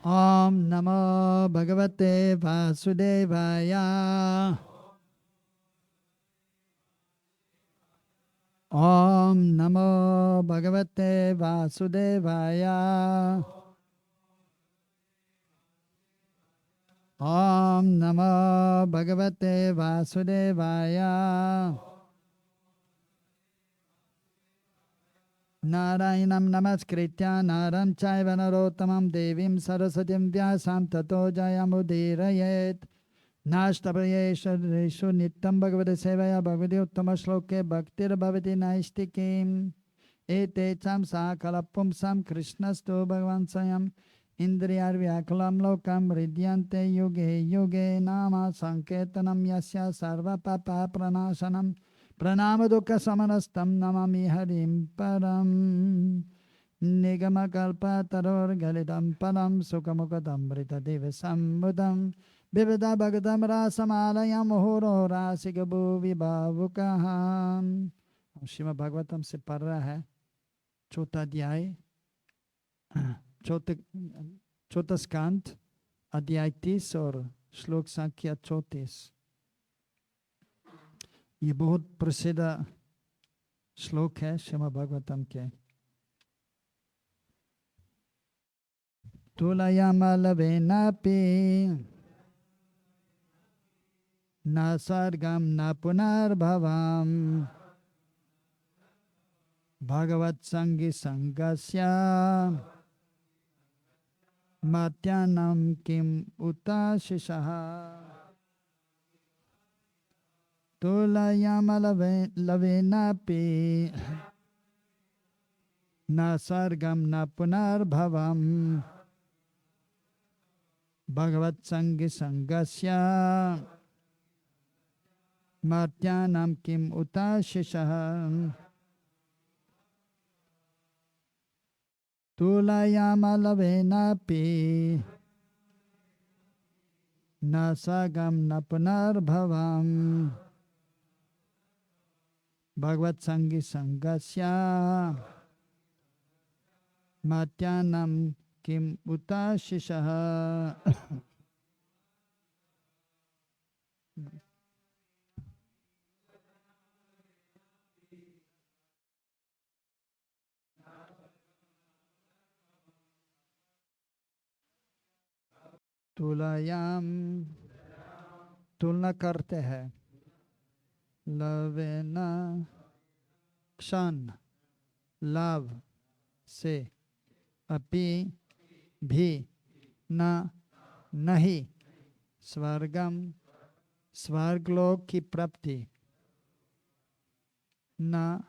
ओम नमो भगवते वासुदेवाय। ओम नमो भगवते वासुदेवाय। ओम नमो भगवते वासुदेवाय। नारायणं नमस्कृत्य नरं चैव नरोत्तमं देवीं सरस्वतीं व्यासां ततो जयमुदीरयेत्। नाष्टभयेषु नित्यं भगवते सेवया भगवती उत्तमश्लोके भक्तिर्भवति नैष्टिकीम्। एतेषां सकलपुंसां कृष्णस्तु भगवान् स्वयम् इन्द्रियार्व्याकुलं लोकं हृद्यन्ते युगे युगे नाम सङ्कीर्तनं यस्य सर्वपापप्रणाशनं प्रणामदुःखशमनस्तं नमामि हरिं परम्। निगमकल्पतरोर्गलितं फलं सुखमुखदमृतदिवसम्बुधं विविधा भगदं रासमालयं मुहुरो राशिगभुवि भावुकः। श्रीमद् भागवतम से पढ़ रहा है चौथा अध्याय, चौथा चौथा स्कंद, अध्याय 30 और श्लोक संख्या 34। ये बहुत प्रसिद्ध श्लोक है श्रीमद् भागवतम के। तुलयमलवेनापि न सर्गं न पुनर्भवम् भगवत्संगी संगस्य मत्यानं किम उताशिषः। तुलयमलवेनापि न सर्गं न पुनर्भवम् भगवत्संगी संगस्य मर्त्यानां किम उताशिषः। तुलयमलवेनापि न सर्गं न पुनर्भवम् भगवत्संगी संगस्य मर्त्यानां किम उताशिषः। तुलयाम तुलना करते हैं, लवेना क्षण लाभ से, अपि भी, न नहीं, स्वर्गम स्वर्गलोक की प्राप्ति, न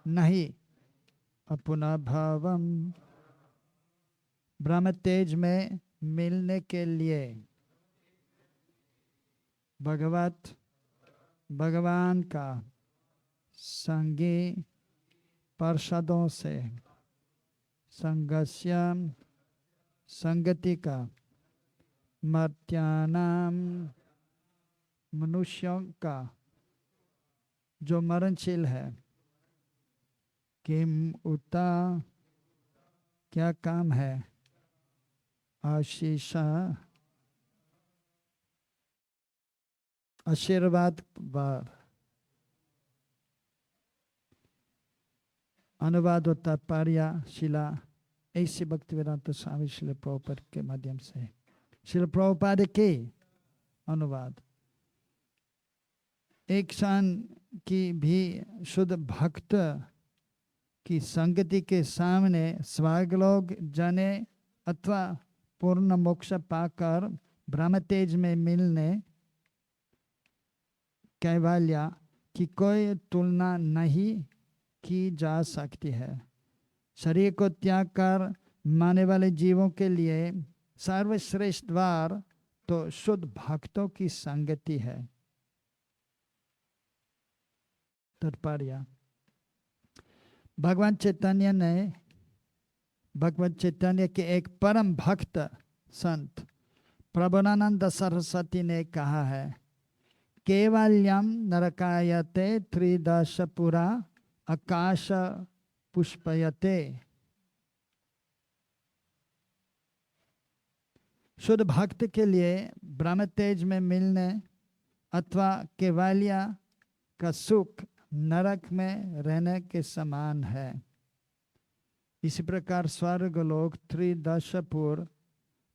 नहीं, अपना भावम ब्रह्म तेज में मिलने के लिए, भगवान का संगी पार्षदों से, संगस्य संगति का, मर्त्यानाम मनुष्यों का जो मरणशील है, किम उता क्या काम है, आशीष आशीर्वाद बार। अनुवाद और तात्पर्य शिला ऐसे भक्तिवेदांत स्वामी श्रील प्रभुपाद के माध्यम से। श्रील प्रभुपाद के अनुवाद। एक क्षण की भी शुद्ध भक्त की संगति के सामने स्वर्गलोक जाने अथवा पूर्ण मोक्ष पाकर ब्रह्म तेज में मिलने कैवल्य की कोई तुलना नहीं की जा सकती है। शरीर को त्याग कर माने वाले जीवों के लिए सर्वश्रेष्ठ द्वार तो शुद्ध भक्तों की संगति है। तात्पर्य। भगवान चैतन्य के एक परम भक्त संत प्रबोधानंद सरस्वती ने कहा है, केवल्यम नरकायते त्रिदश पुरा आकाश पुष्पयते। शुद्ध भक्त के लिए ब्रह्म तेज में मिलने अथवा केवलिया का सुख नरक में रहने के समान है। इसी प्रकार स्वर्ग लोक त्रिदशपुर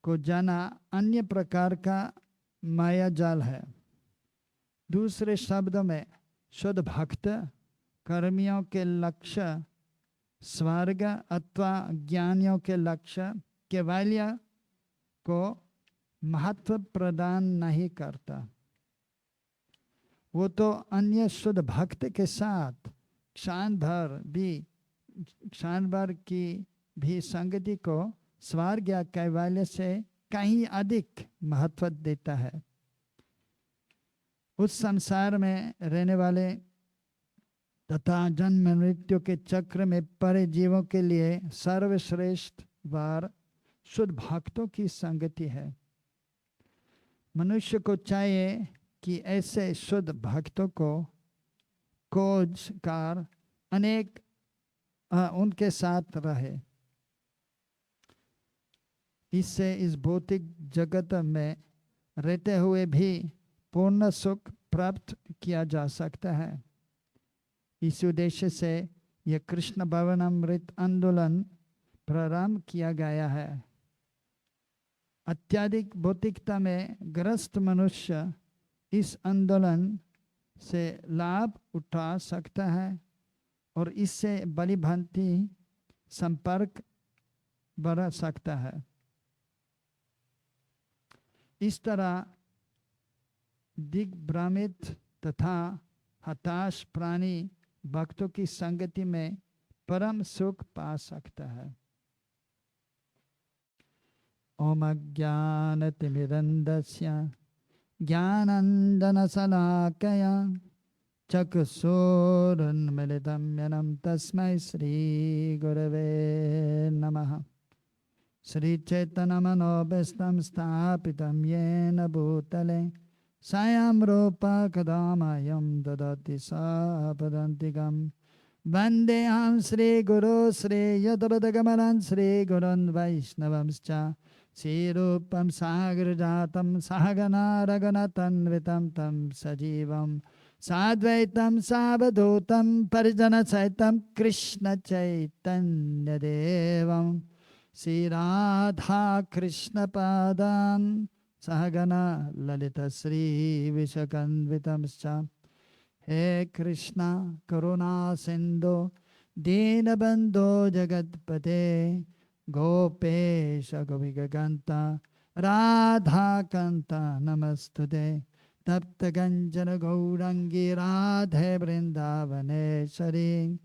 को जाना अन्य प्रकार का माया जाल है। दूसरे शब्दों में शुद्ध भक्त कर्मियों के लक्ष्य स्वर्ग अथवा ज्ञानियों के लक्ष्य केवलिया को महत्व प्रदान नहीं करता। वो तो अन्य शुद्ध भक्त के साथ क्षण भर की भी संगति को स्वर्ग या कैवल्य से कहीं अधिक महत्व देता है। उस संसार में रहने वाले तथा जन्म मृत्यु के चक्र में पड़े जीवों के लिए सर्वश्रेष्ठ वार शुद्ध भक्तों की संगति है। मनुष्य को चाहिए कि ऐसे शुद्ध भक्तों को खोज कर अनेक उनके साथ रहे। इससे इस भौतिक जगत में रहते हुए भी पूर्ण सुख प्राप्त किया जा सकता है। इस उद्देश्य से यह कृष्ण भवनामृत आंदोलन प्रारंभ किया गया है। अत्यधिक भौतिकता में ग्रस्त मनुष्य इस आंदोलन से लाभ उठा सकता है और इससे बड़ी भांति संपर्क बढ़ा सकता है। इस तरह दिग्भ्रमित तथा हताश प्राणी भक्तों की संगति में परम सुख पा सकता है। ओम अज्ञानतिमिरन्धस्य ज्ञानाञ्जनशलाकया चक्षुरुन्मीलितं येन तस्मै श्रीगुरवे नमः। श्रीचैतन्यमनोभीष्टं स्थापितं येन भूतले स्वयं रूपा कदा मह्यं ददाति सापदान्तिकं। वन्देऽहं श्रीगुरो श्रीयुतपदकमलं श्रीगुरोन् वैष्णवंश्च श्रीरूपं सागरजातं सहगना रघुनाथान्वितं तं सजीवं साद्वैतं सावधूतं परिजनसहितं कृष्णचैतन्यदेवं श्रीराधा कृष्णपादान् सहगना ललिता श्रीविशाखान्वितंश्च। हे कृष्णा करुणा सिन्धो दीनबन्धो जगत्पते गोपेश गोपिकान्ता राधाकान्ता नमस्तुते। तप्तगञ्जन गौरङ्गी राधे वृन्दावनेश्वरी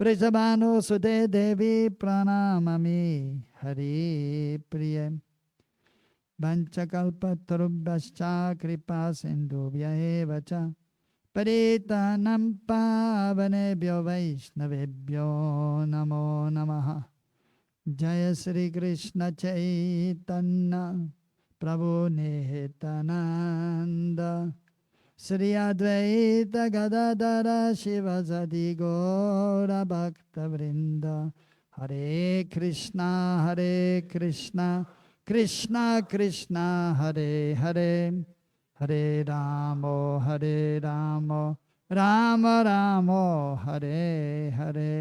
वृषभानुसुते देवी प्रणमामि हरिप्रिये। वंशकल्पतरुभ्यश्च कृपा सिन्धुभ्य एव च पतितानां पावनेभ्यो वैष्णवेभ्यो नमो नमः। जय श्री कृष्ण चैतन्य प्रभु नित्यानंद श्री अद्वैत गदाधर शिवसदि गौर भक्तवृंद। हरे कृष्णा कृष्णा कृष्णा हरे हरे हरे राम राम राम हरे हरे।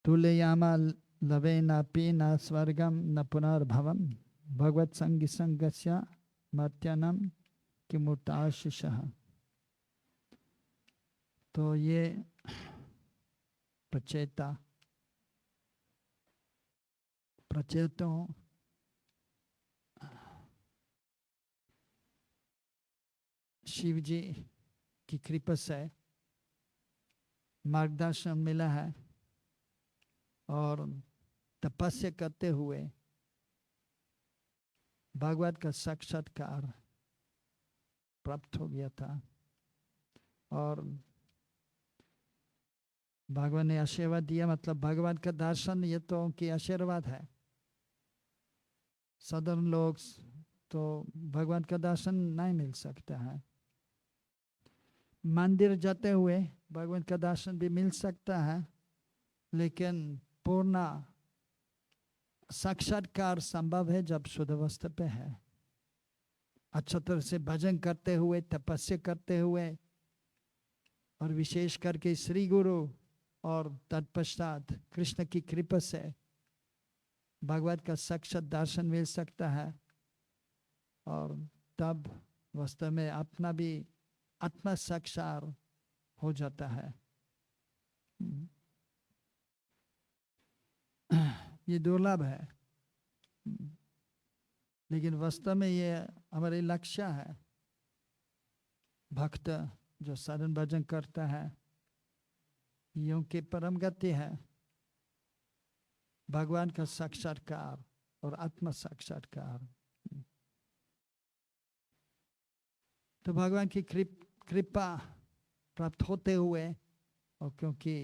तुलयामा लवेन पीना स्वर्गम न पुनर्भवम भगवत संगी संगस्य मत्यनम किमुताशिषः। तो ये प्रचेतों शिव जी की कृपा से मार्गदर्शन मिला है और तपस्या करते हुए भगवत का साक्षात्कार प्राप्त हो गया था और भगवान ने आशीर्वाद दिया। मतलब भगवान का दर्शन ये तो उनकी आशीर्वाद है। साधारण लोग तो भगवान का दर्शन नहीं मिल सकता है। मंदिर जाते हुए भगवान का दर्शन भी मिल सकता है, लेकिन पूर्ण साक्षात्कार संभव है जब शुद्ध अवस्था पे है, अच्छा तरह से भजन करते हुए, तपस्या करते हुए, और विशेष करके श्री गुरु और तत्पश्चात कृष्ण की कृपा से भगवत का साक्षात दर्शन मिल सकता है। और तब वास्तव में अपना भी आत्मा साक्षात हो जाता है। ये दुर्लभ है, लेकिन वास्तव में ये हमारे लक्ष्य है। भक्त जो साधन भजन करता है, योग की परम गति है भगवान का साक्षात्कार और आत्म साक्षात्कार। तो भगवान की कृपा प्राप्त होते हुए, और क्योंकि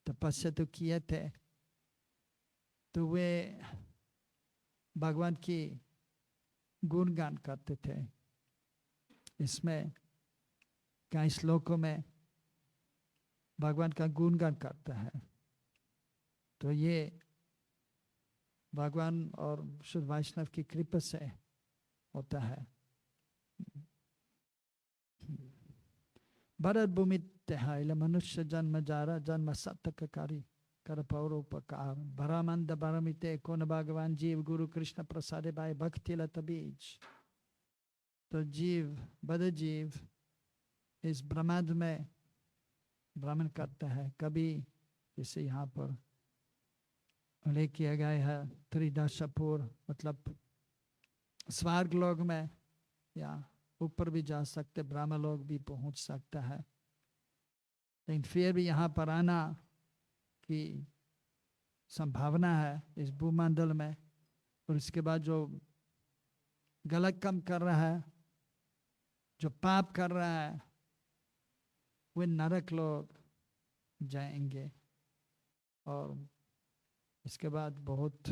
तपस्या तो किए थे, तो वे भगवान की गुणगान करते थे। इसमें कई श्लोकों में भगवान का गुणगान करता है। तो ये भगवान और शुद्ध वैष्णव की कृपा से होता है। भरत भूमि तेहाइल मनुष्य जन्म जारा जन्म सत्तकारी कर पौरोपकार भरामंद भरमिते कौन भगवान जीव गुरु कृष्ण प्रसादे भाई भक्ति लत बीज। तो जीव बद जीव इस ब्रह्मांड में भ्रमण करता है। कभी जैसे यहाँ पर उल्लेख किया गया है त्रिदशपुर, मतलब स्वर्ग लोक में, या ऊपर भी जा सकते, ब्रह्म लोक भी पहुंच सकता है। लेकिन फिर भी यहाँ पर आना की संभावना है इस भूमंडल में। और इसके बाद जो गलत काम कर रहा है, जो पाप कर रहा है, वे नरक लोग जाएंगे और इसके बाद बहुत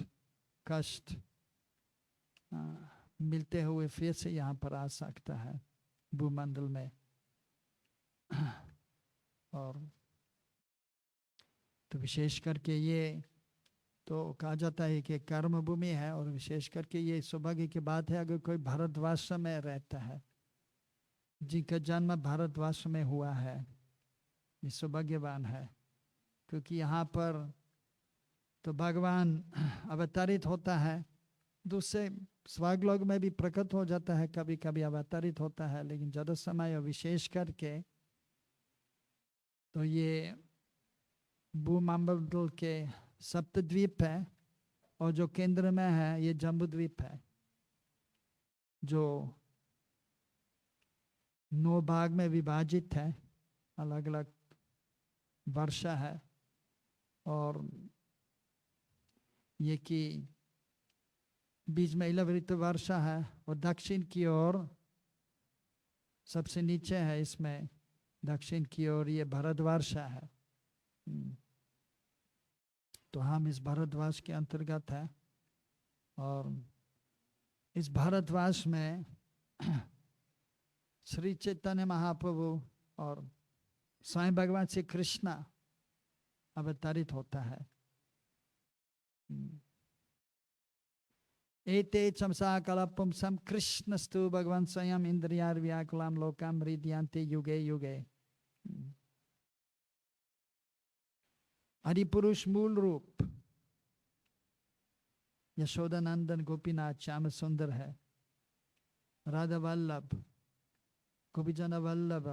कष्ट मिलते हुए फिर से यहाँ पर आ सकता है भूमंडल में। और तो विशेष करके ये तो कहा जाता है कि कर्म भूमि है, और विशेष करके ये सौभाग्य की बात है अगर कोई भारतवर्ष में रहता है, जिनका जन्म भारतवर्ष में हुआ है, ये सौभाग्यवान है। क्योंकि यहाँ पर तो भगवान अवतरित होता है, दूसरे स्वर्ग लोक में भी प्रकट हो जाता है, कभी कभी अवतरित होता है, लेकिन ज़्यादा समय विशेष करके तो ये भूमंडल के सप्तद्वीप है, और जो केंद्र में है ये जम्बूद्वीप है, जो 9 भाग में विभाजित है, अलग अलग वर्षा है। और ये कि बीच में इलावृत वर्षा है, और दक्षिण की ओर सबसे नीचे है, इसमें दक्षिण की ओर ये भारतवर्षा है। तो हम इस भारतवर्ष के अंतर्गत है, और इस भारतवर्ष में श्री चैतन्य महाप्रभु और स्वयं भगवान श्री कृष्ण अवतरित होता है। एते चमसा कलपुंसम कृष्णस्तु भगवान स्वयं इंद्रियार व्याकुलाम लोकाम हृदयांते युगे युगे। हरिपुरुष मूल रूप यशोदानंदन गोपीनाथ श्याम सुंदर है, राधा वल्लभ गोपीजन वल्लभ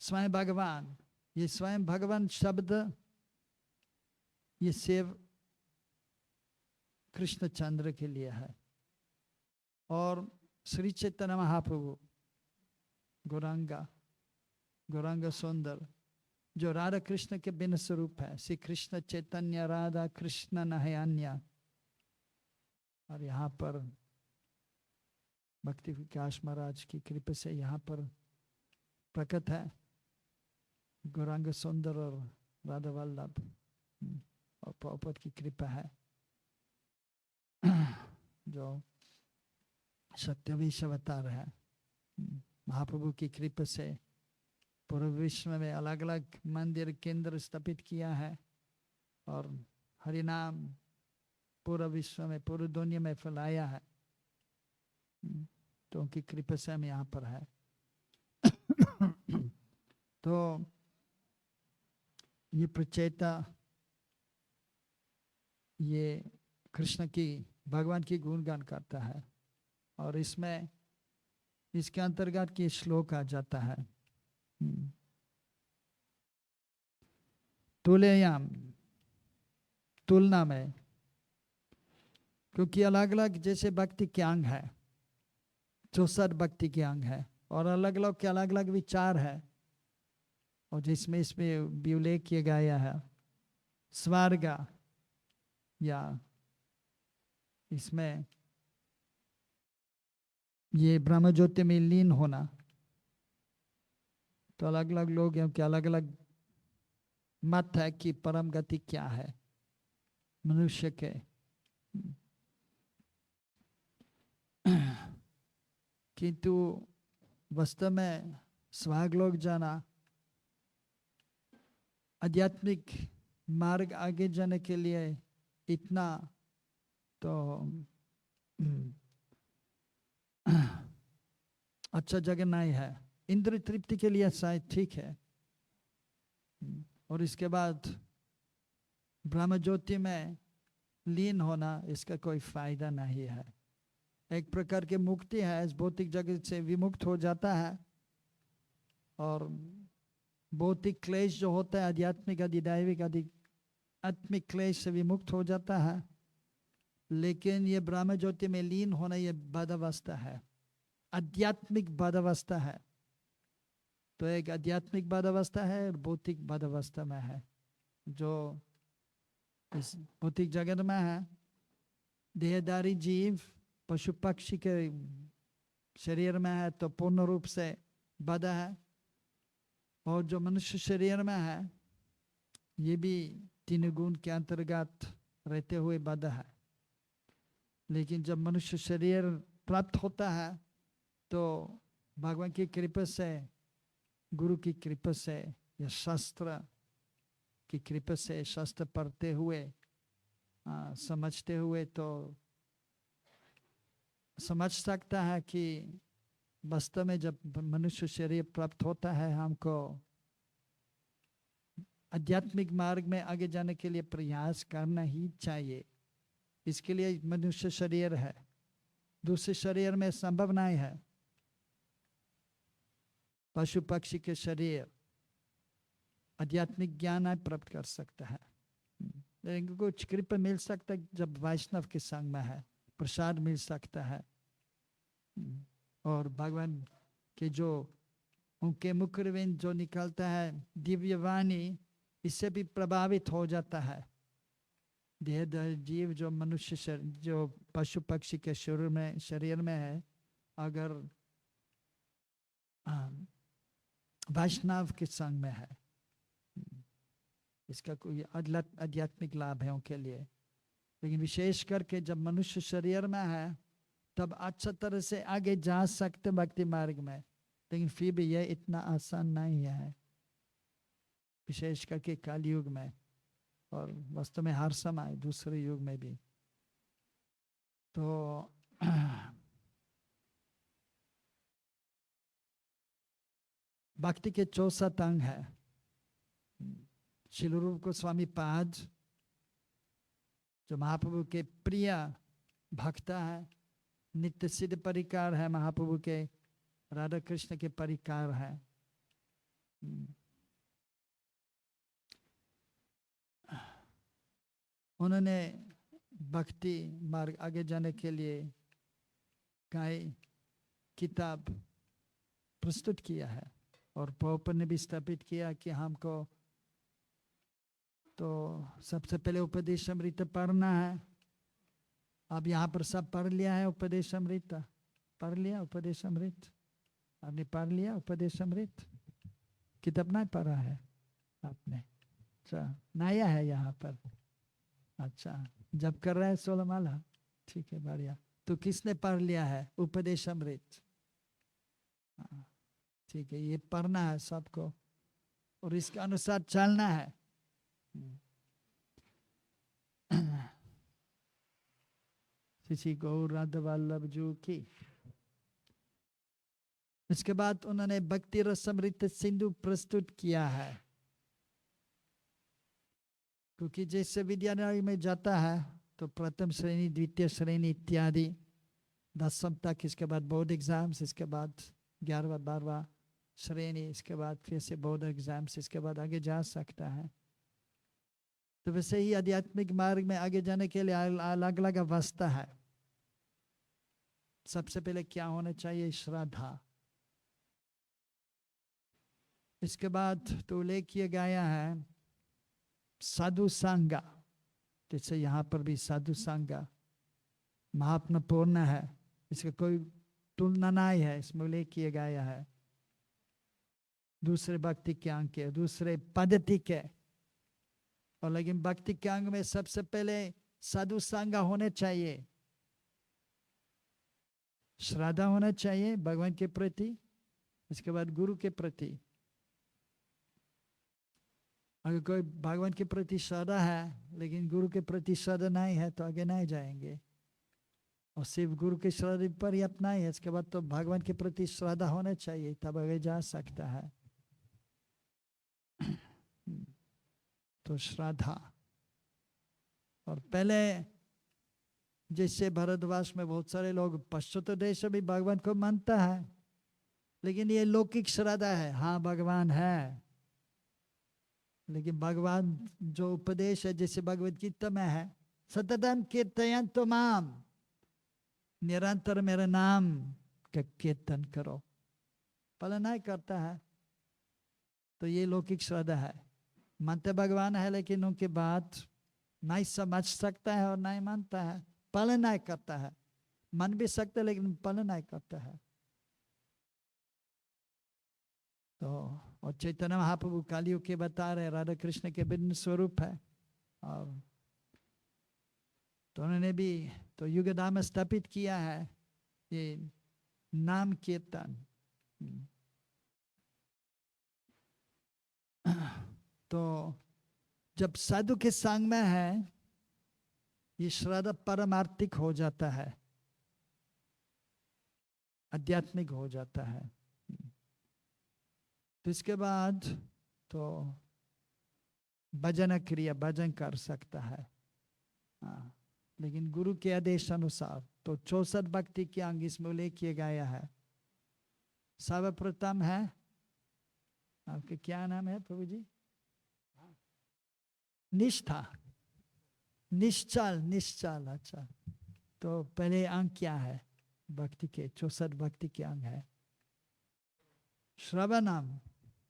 स्वयं भगवान। ये स्वयं भगवान शब्द ये शिव कृष्ण चंद्र के लिए है, और श्री चैतन्य महाप्रभु गौरांग सुंदर जो राधा कृष्ण के भिन्न स्वरूप है, श्री कृष्ण चैतन्य राधा कृष्ण नहीं अन्य। और यहाँ पर भक्ति विकास महाराज की कृपा से यहाँ पर प्रकट है गौरांग सुंदर और राधा वल्लभ, और प्रभुपाद की कृपा है जो सत्य विश्व अवतार है। महाप्रभु की कृपा से पूरे विश्व में अलग अलग मंदिर केंद्र स्थापित किया है और हरिनाम पूरा विश्व में पूरी दुनिया में फैलाया है। तो उनकी कृपा से हम यहाँ पर है। तो ये प्रचेता ये कृष्ण की भगवान की गुणगान करता है और इसमें इसके अंतर्गत ये श्लोक आ जाता है। तुल्यम तुलना में, क्योंकि अलग अलग जैसे भक्ति के अंग है, 64 भक्ति के अंग है और अलग अलग के अलग अलग विचार है और जिसमें इसमें भी उल्लेख किया गया है स्वर्ग या इसमें ये ब्रह्म ज्योति में लीन होना, तो अलग अलग लोग हैं कि अलग अलग मत है कि परम गति क्या है मनुष्य के। किंतु वास्तव में स्वर्ग लोग जाना, आध्यात्मिक मार्ग आगे जाने के लिए इतना तो अच्छा जगह नहीं है। इंद्र तृप्ति के लिए शायद ठीक है और इसके बाद ब्रह्म ज्योति में लीन होना इसका कोई फायदा नहीं है। एक प्रकार की मुक्ति है, इस भौतिक जगत से विमुक्त हो जाता है और भौतिक क्लेश जो होता है आध्यात्मिक अधिदैविक आत्मिक क्लेश से विमुक्त हो जाता है। लेकिन ये ब्रह्म ज्योति में लीन होना ये बदावस्था है, आध्यात्मिक बदावस्था है। तो एक आध्यात्मिक बदावस्था है और भौतिक बदावस्था में है। जो इस भौतिक जगत में है देहधारी जीव पशु पक्षी के शरीर में है तो पूर्ण रूप से बदा है, और जो मनुष्य शरीर में है ये भी 3 गुण के अंतर्गत रहते हुए बदा है। लेकिन जब मनुष्य शरीर प्राप्त होता है तो भगवान की कृपा से, गुरु की कृपा से या शास्त्र की कृपा से, शास्त्र पढ़ते हुए समझते हुए तो समझ सकता है कि वास्तव में जब मनुष्य शरीर प्राप्त होता है हमको आध्यात्मिक मार्ग में आगे जाने के लिए प्रयास करना ही चाहिए। इसके लिए मनुष्य शरीर है, दूसरे शरीर में संभव नहीं है। पशु पक्षी के शरीर आध्यात्मिक ज्ञान प्राप्त कर सकता है, लेकिन कुछ कृपा मिल सकता है जब वैष्णव के संग में है, प्रसाद मिल सकता है और भगवान के जो उनके मुखरविंद जो निकलता है दिव्य वाणी, इससे भी प्रभावित हो जाता है। देहधारी जीव जो मनुष्य जो पशु पक्षी के शरीर में है, अगर वैष्णव के संग में है, इसका कोई आध्यात्मिक लाभ है उनके लिए। लेकिन विशेष करके जब मनुष्य शरीर में है तब अच्छा तरह से आगे जा सकते भक्ति मार्ग में, लेकिन फिर भी यह इतना आसान नहीं है, विशेष करके कलयुग में और वास्तव में हर समय दूसरे युग में भी। तो भक्ति के 64 अंग है। श्रील रूप गोस्वामी पाद जो महाप्रभु के प्रिय भक्त है, नित्य सिद्ध परिकार है, महाप्रभु के राधा कृष्ण के परिकार है। उन्होंने भक्ति मार्ग आगे जाने के लिए कई किताब प्रस्तुत किया है और प्रभुपाद ने भी स्थापित किया कि हमको तो सबसे पहले उपदेश अमृत पढ़ना है। अब यहाँ पर सब पढ़ लिया है उपदेश अमृत, पढ़ लिया उपदेश अमृत, आपने पढ़ लिया उपदेश अमृत? किताब नहीं पढ़ा है आपने? अच्छा, नया है यहाँ पर। अच्छा, जब कर रहे हैं 16 माला, ठीक है, बढ़िया। तो किसने पढ़ लिया है? उपदेश अमृत। ठीक है, ये पढ़ना है सबको और इसके अनुसार चलना है। श्री गौर राधा वल्लभ जी की। इसके बाद उन्होंने भक्ति रसामृत सिंधु प्रस्तुत किया है, क्योंकि जैसे विद्यालय में जाता है तो प्रथम श्रेणी, द्वितीय श्रेणी इत्यादि 10वीं तक, इसके बाद बोर्ड एग्जाम्स, इसके बाद 11वां 12वां श्रेणी, इसके बाद फिर से बोर्ड एग्जाम्स, इसके बाद आगे जा सकता है। तो वैसे ही आध्यात्मिक मार्ग में आगे जाने के लिए अलग अलग अवस्था है। सबसे पहले क्या होना चाहिए? श्रद्धा। इसके बाद तो उल्लेख किया गया है साधु संगा, जैसे यहाँ पर भी साधु संगा महात्मपूर्ण है, इसका कोई तुलना नहीं है, इसमें उल्लेख किया गया है। दूसरे भक्ति के अंग के, दूसरे पद्धति के, और लेकिन भक्ति के अंग में सबसे पहले साधु संगा होने चाहिए, श्रद्धा होना चाहिए भगवान के प्रति, इसके बाद गुरु के प्रति। अगर कोई भगवान के प्रति श्रद्धा है लेकिन गुरु के प्रति श्रद्धा नहीं है तो आगे नहीं जाएंगे। और सिर्फ गुरु के श्रद्धा पर ही अपना है, इसके बाद तो भगवान के प्रति श्रद्धा होना चाहिए, तब आगे जा सकता है। तो श्रद्धा। और पहले जैसे भारतवर्ष में बहुत सारे लोग, पश्चिमी देश में भी भगवान को मानता है, लेकिन ये लौकिक श्रद्धा है। हाँ भगवान है, लेकिन भगवान जो उपदेश है जैसे भगवद गीता में है, सततम कीर्तयन्तु माम, निरंतर मेरे नाम का कीर्तन करो, पालन नहीं करता है तो ये लौकिक श्रद्धा है। मानते भगवान है लेकिन उनकी बात नहीं समझ सकता है और नहीं मानता है, पालन नहीं करता है। मन भी सकता है लेकिन पालन नहीं करता है। तो और चैतन्य महाप्रभु कालियुग के बता रहे राधा कृष्ण के भिन्न स्वरूप है। और तो उन्होंने भी तो युगधाम स्थापित किया है ये नाम कीर्तन। तो जब साधु के संग में है ये श्रद्धा परमार्थिक हो जाता है, आध्यात्मिक हो जाता है। तो इसके बाद तो भजन क्रिया, भजन कर सकता है। लेकिन गुरु के आदेश अनुसार तो 64 भक्ति के अंग इसमें उल्लेख किया गया है। सर्वप्रथम है, आपके क्या नाम है प्रभु जी? निष्ठा, निश्चल, निश्चल। अच्छा, तो पहले अंग क्या है भक्ति के? 64 भक्ति के अंग है श्रवणम।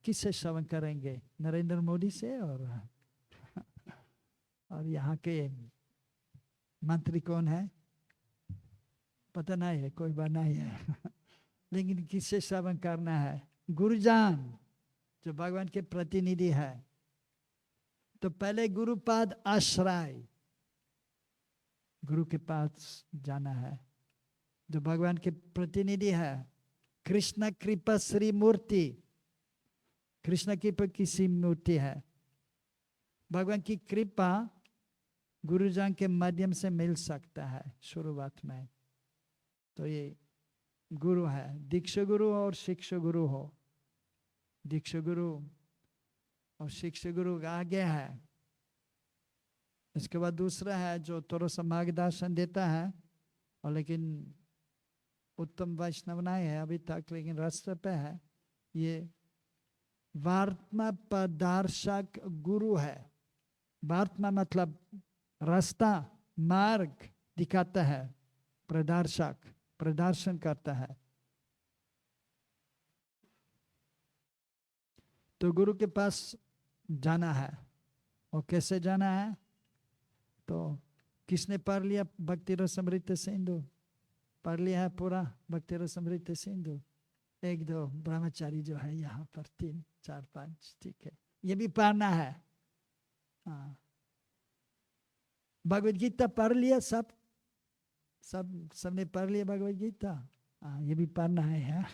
किससे श्रवण करेंगे? नरेंद्र मोदी से। और यहाँ के मंत्री कौन है पता नहीं है, कोई बात नहीं है। लेकिन किससे श्रवण करना है? गुरुजान जो भगवान के प्रतिनिधि है। तो पहले गुरुपाद आश्रय, गुरु के पास जाना है जो भगवान के प्रतिनिधि है। कृष्ण कृपा श्री मूर्ति, कृष्ण की किसी मूर्ति है। भगवान की कृपा गुरुजन के माध्यम से मिल सकता है शुरुआत में। तो ये गुरु है, दीक्षा गुरु और शिक्षा गुरु हो। दीक्षा गुरु और शिक्षा गुरु आगे है। इसके बाद दूसरा है जो थोड़ा सा मार्गदर्शन देता है, और लेकिन उत्तम वैष्णव नहीं है अभी तक, लेकिन रास्ते पे है। ये वार्त्मा प्रदर्शक गुरु है। वार्त्मा मतलब रास्ता, मार्ग दिखाता है। प्रदर्शक प्रदर्शन करता है। तो गुरु के पास जाना है। और कैसे जाना है? तो किसने पढ़ लिया भक्ति रसामृत सिंधु? पढ़ लिया है पूरा भक्ति रसामृत सिंधु? 1 2 ब्रह्मचारी जो है यहाँ पर 3 4 5, ठीक है, ये भी पढ़ना है। हाँ, भगवद गीता पढ़ लिया सब? सबने पढ़ लिया भगवद गीता? ये भी पढ़ना है।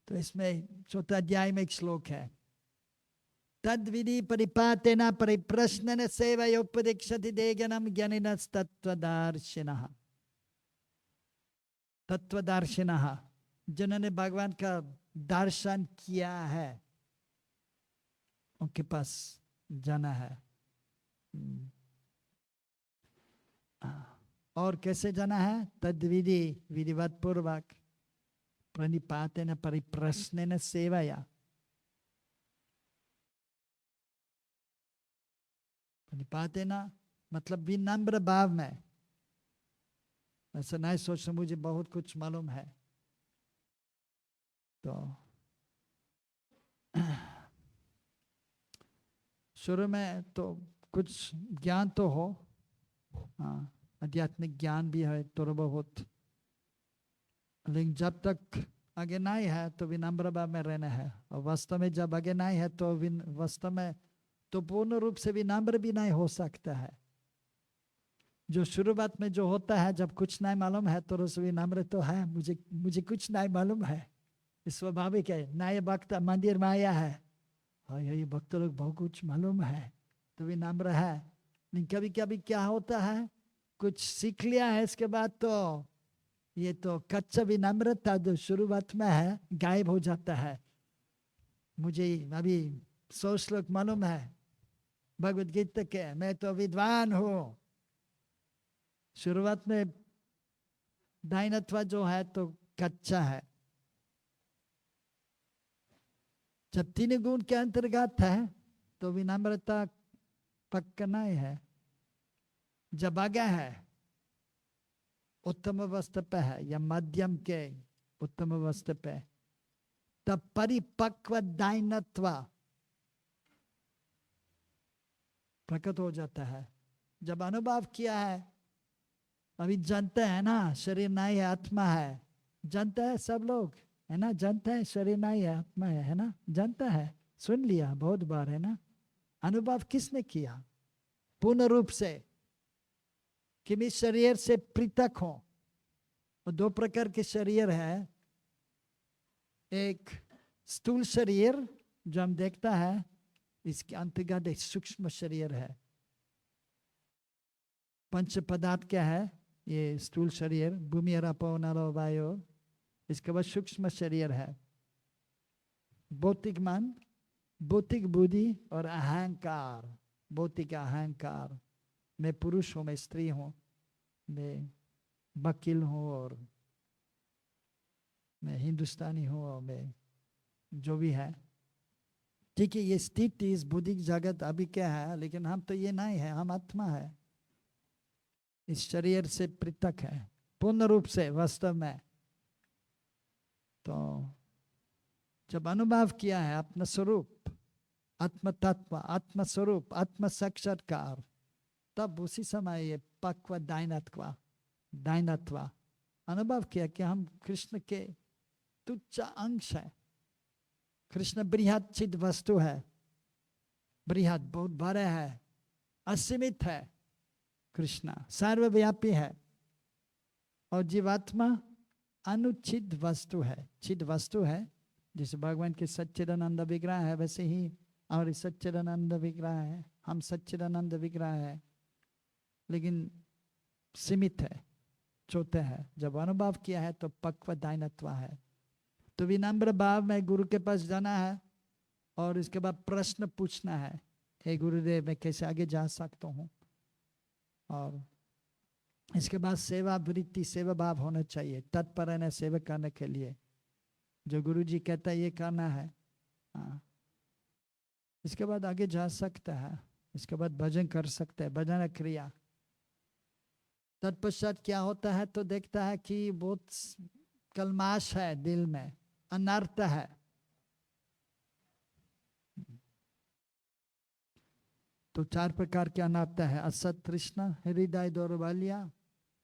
तो इसमें 4 अध्याय में एक श्लोक है, तद विधि परिपातेन परिप्रश्नेन सेवयोपदिक्षति देगनम ज्ञानिनस्तत्वदर्शिनः। तत्वदर्शिनः, जिन्होंने भगवान का दर्शन किया है, उनके पास जाना है। और कैसे जाना है? तद विधि, विधिवत पूर्वक, प्रणिपातेन परिप्रश्नेन सेवया। प्रणिपातेन मतलब विनम्र भाव में। ऐसा नहीं सोचना मुझे बहुत कुछ मालूम है। तो शुरू में तो कुछ ज्ञान तो हो, आध्यात्मिक ज्ञान भी है थोड़ा बहुत, लेकिन जब तक आगे नहीं है तो विनम्र भाव में रहना है। और वास्तव में जब आगे नहीं है तो वास्तव में तो पूर्ण रूप से विनम्र भी नहीं हो सकता है। जो शुरुआत में जो होता है, जब कुछ नहीं मालूम है तो विनम्र तो है, मुझे कुछ नहीं मालूम है, स्वाभाविक है। नए भक्त मंदिर में आया है, ये भक्त लोग बहुत कुछ मालूम है, तो विनम्र है। लेकिन कभी कभी क्या होता है, कुछ सीख लिया है, इसके बाद तो ये तो कच्चा विनम्रता जो शुरुआत में है गायब हो जाता है। मुझे अभी 100 श्लोक मालूम है भगवद गीता के, मैं तो विद्वान हूँ। शुरुआत में दायनत्व जो है तो कच्चा है। जब 3 गुण के अंतर्गत है तो विनम्रता पक्का नहीं है। जब आगे है, उत्तम अवस्था पे है या मध्यम के उत्तम अवस्था पे, तब परिपक्व दायनत्व प्रकट हो जाता है। जब अनुभव किया है, अभी जानते हैं ना शरीर नहीं है, आत्मा है, जानता है सब लोग, है ना, जानता है शरीर नहीं है, आत्मा है ना, जानता है, सुन लिया बहुत बार, है ना। अनुभव किसने किया पूर्ण रूप से कि मैं शरीर से पृथक हूं? और 2 प्रकार के शरीर है, एक स्थूल शरीर जो हम देखता है, इसके अंतर्गत एक सूक्ष्म शरीर है। पंच पदार्थ क्या है? ये स्थूल शरीर, भूमि अरापो नरो वायु, इसके बाद सूक्ष्म शरीर है, भौतिक मन, भौतिक बुद्धि और अहंकार। भौतिक अहंकार, मैं पुरुष हूं, मैं स्त्री हूं, मैं वकील हूं, और मैं हिंदुस्तानी हूं, और मैं जो भी है, ठीक है। ये स्थिति इस बुद्धिक जगत अभी क्या है, लेकिन हम तो ये नहीं है, हम आत्मा है, इस शरीर से पृथक है पूर्ण रूप से वास्तव में। तो जब अनुभव किया है अपना स्वरूप, आत्म तत्व, आत्म स्वरूप, आत्म साक्षात्कार, तब उसी समय ये पक्व दायनत्व अनुभव किया कि हम कृष्ण के तुच्छ अंश है। कृष्ण बृहद चिद वस्तु है, बृहद बहुत बड़े है, असीमित है, कृष्ण सर्वव्यापी है, और जीवात्मा अनुचित वस्तु है, चिद वस्तु है। जैसे भगवान के सच्चिदानंद विग्रह है, वैसे ही और सच्चिदानंद विग्रह है, हम सच्चिदानंद विग्रह है, लेकिन सीमित है, छोटे है। जब अनुभव किया है तो पक्व दायनत्व है। तो विनम्र भाव में गुरु के पास जाना है, और इसके बाद प्रश्न पूछना है, हे गुरुदेव मैं कैसे आगे जा सकता हूँ। और इसके बाद सेवा वृत्ति, सेवा भाव होना चाहिए, तत्पर रहना सेवा करने के लिए, जो गुरु जी कहता है ये करना है। इसके बाद आगे जा सकता है, इसके बाद भजन कर सकता है, भजन क्रिया। तत्पश्चात क्या होता है तो देखता है कि बहुत कलमाश है दिल में, अनर्थ है। तो 4 प्रकार के अनर्थ है, असत तृष्णा, हृदय दौर्बल्य,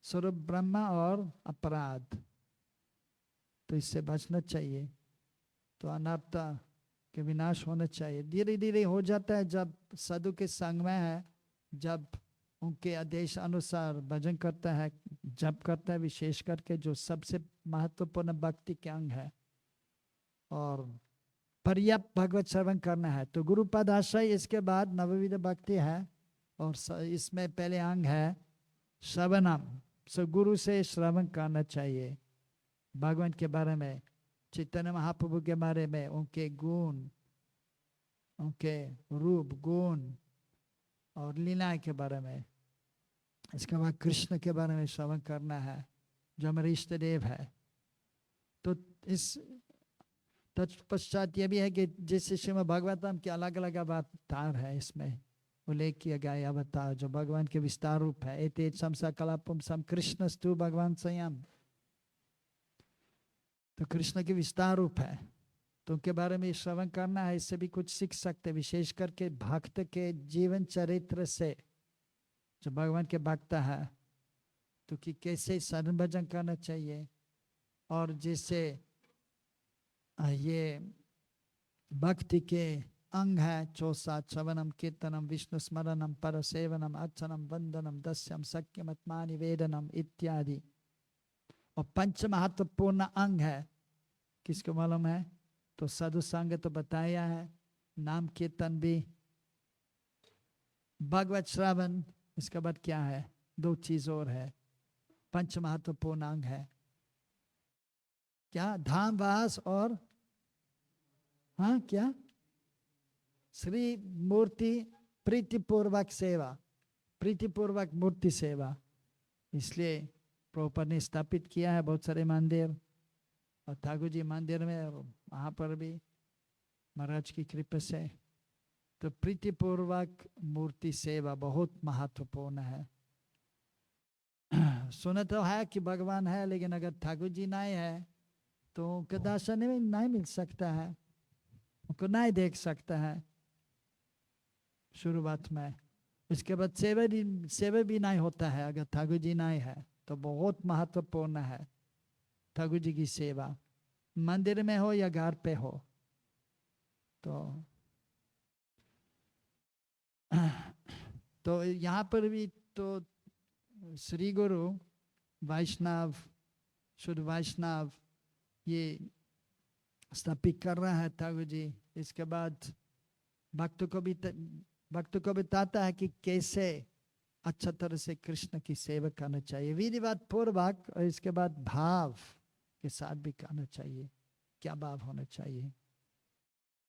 स्वरूप ब्रह्म और अपराध। तो इससे बचना चाहिए। तो अनर्थ के विनाश होना चाहिए। धीरे धीरे हो जाता है जब साधु के संग में है, जब उनके आदेश अनुसार भजन करता है, जप करता है, विशेष करके जो सबसे महत्वपूर्ण भक्ति के अंग है, और पर्याप्त भगवत श्रवण करना है। तो गुरुपद आश्रय, इसके बाद नवविध भक्ति है, और इसमें पहले अंग है श्रवणम। सो गुरु से श्रवण करना चाहिए भगवान के बारे में, चैतन्य महाप्रभु के बारे में, उनके गुण, उनके रूप गुण और लीला के बारे में। इसके बाद कृष्ण के बारे में श्रवण करना है, जो हमारे इष्ट देव है। तो इस तत्पश्चात ये भी है कि जैसे श्रीमद् भागवतम के अलग अलग अवतार है, इसमें उल्लेख किया गया अवतार जो भगवान के विस्तार रूप है। एतेज समसा कलापुम सम कृष्णस्तु भगवान स्वयं, तो कृष्ण के विस्तार रूप है, तो उनके बारे में श्रवण करना है। इससे भी कुछ सीख सकते, विशेष करके भक्त के जीवन चरित्र से। जो भगवान के भक्त है तो कि कैसे शरण भजन करना चाहिए, और जैसे ये भक्ति के अंग है 64, श्रवणम कीर्तनम विष्णु स्मरणम पर सेवनम अर्चनम वंदनम दस्यम सक्यम आत्मा निवेदनम इत्यादि। और पंच महत्वपूर्ण अंग है, किसको मालूम है? तो साधु संग तो बताया है, नाम कीर्तन भी, भगवत श्रवण, इसके बाद क्या है? 2 चीज और है, पंच महत्वपूर्ण अंग है क्या? धाम वास और हाँ क्या? श्री मूर्ति प्रीतिपूर्वक सेवा, प्रीतिपूर्वक मूर्ति सेवा। इसलिए प्रभुपाद ने स्थापित किया है बहुत सारे मंदिर, और ठाकुर जी मंदिर में, और वहाँ पर भी महाराज की कृपा से। तो प्रीतिपूर्वक मूर्ति सेवा बहुत महत्वपूर्ण है। सुना तो है कि भगवान है, लेकिन अगर ठाकुर जी नहीं है तो उनके दर्शन में नहीं मिल सकता है, उनको नहीं देख सकता है शुरुआत में। इसके बाद सेवा भी नहीं होता है अगर ठाकुर जी नहीं है, तो बहुत महत्वपूर्ण है ठाकुर जी की सेवा, मंदिर में हो या घर पे हो। तो यहाँ पर भी तो श्री गुरु वैष्णव, शुद्ध वैष्णव ये स्थापित कर रहा है ठाकुर जी। इसके बाद भक्तों को बताता है कि कैसे अच्छा तरह से कृष्ण की सेवा करना चाहिए, विधिवत पूर्वक, और इसके बाद भाव के साथ भी करना चाहिए। क्या भाव होना चाहिए?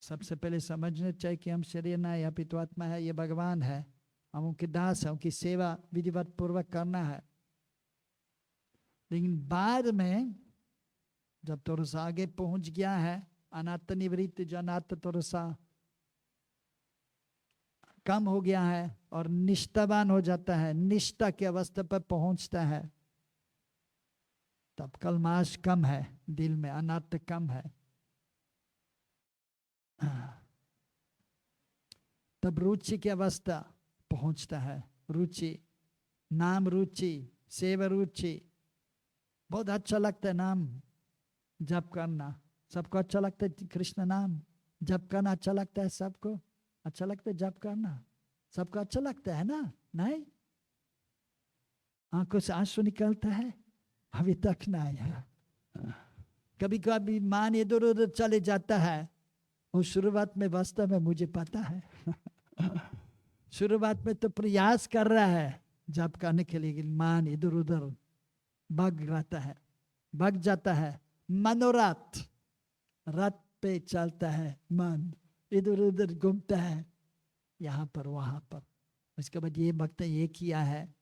सबसे पहले समझना चाहिए कि हम शरीर ना है, अपितु आत्मा है, ये भगवान है, हम उनके दास हैं, उनकी सेवा विधिवत पूर्वक करना है। लेकिन बाद में जब थोड़ा सा आगे पहुंच गया है, अनात्म निवृत्ति, जो अनात्म थोड़ा सा कम हो गया है और निष्ठावान हो जाता है, निष्ठा की अवस्था पर पहुंचता है, तब कलमाश कम है दिल में, अनात्म कम है, तब रुचि की अवस्था पहुंचता है। रुचि, नाम रुचि, सेवा रुचि, बहुत अच्छा लगता है नाम जप करना, सबको अच्छा लगता है कृष्ण नाम जप करना, अच्छा लगता है सबको, अच्छा लगता है जप करना, सबको अच्छा लगता है ना? नहीं? आंखों से आंसू निकलता है? अभी तक नहीं है। कभी कभी मान इधर उधर चले जाता है, और शुरुआत में वास्तव में मुझे पता है शुरुआत में तो प्रयास कर रहा है जप करने के लिए, मान इधर उधर भाग रहता है, भाग जाता है, मनोरथ, रथ पे चलता है मन, इधर उधर घूमता है, यहाँ पर वहां पर। उसके बाद ये भक्त ये किया है,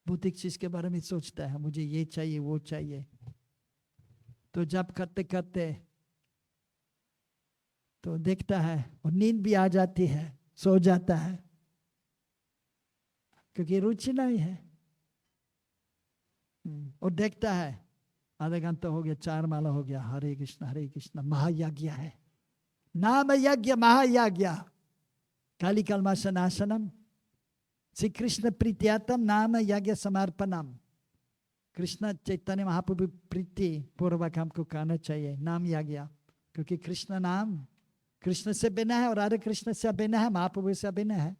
भौतिक चीज के बारे में सोचता है, मुझे ये चाहिए वो चाहिए। तो जब करते करते तो देखता है और नींद भी आ जाती है, सो जाता है, क्योंकि रुचि नहीं है। और देखता है आधा घंटा हो गया, 4 माला हो गया, हरे कृष्ण महायज्ञ है, नाम यज्ञ महायज्ञ, काली कल्माशनाशनम, श्री कृष्ण प्रीत्यातम नाम यज्ञ समर्पणम। कृष्ण चैतन्य महाप्रभु प्रीति पूर्वक हमको करना चाहिए नाम यज्ञ, क्योंकि कृष्ण नाम कृष्ण से बिना है, और राधे कृष्ण से बिना है, महाप्रभु से बिना है,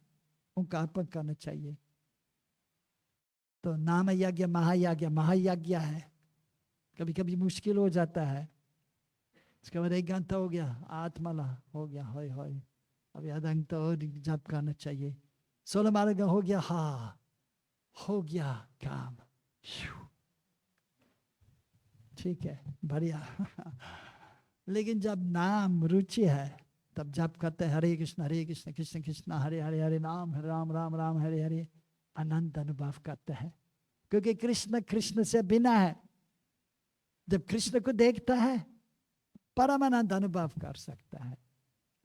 उनका अर्पण करना चाहिए। तो नाम यज्ञ महायज्ञ है, कभी कभी मुश्किल हो जाता है। उसके बाद 1 घंटा हो गया, आत्माला हो गया, होय होय, अभी आधा घंटा और जप करना चाहिए। 16 माला का हो गया, हाँ हो गया काम, ठीक है बढ़िया। लेकिन जब नाम रुचि है तब जप करते हैं हरे कृष्ण कृष्ण कृष्ण हरे हरे, हरे राम राम राम हरे हरे, आनंद अनुभव करते हैं। क्योंकि कृष्ण कृष्ण से बिना है, जब कृष्ण को देखता है परमानंद अनुभव कर सकता है।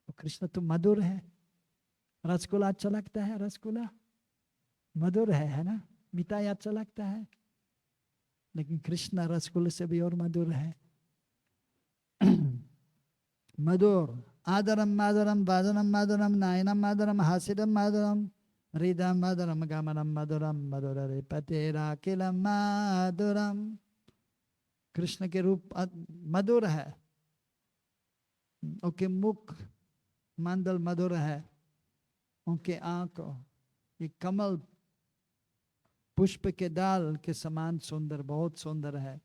तो कृष्ण तो मधुर है, रसगुल्ला अच्छा लगता है, रसगुल्ला मधुर है ना, मिठाई अच्छा लगता है, लेकिन कृष्ण रसगुल्ले से भी और मधुर है। मधुर आदरम मादरम वादनम मादरम नायनम मादरम हास्यम मादरम हृदम मादरम गमनम मधुरम मधुर पतेरा किलम माधुरम। कृष्ण के रूप मधुर है, उनके मुख मंडल मधुर है, उनके आंख ये कमल पुष्प के डाल के समान सुंदर, बहुत सुंदर है।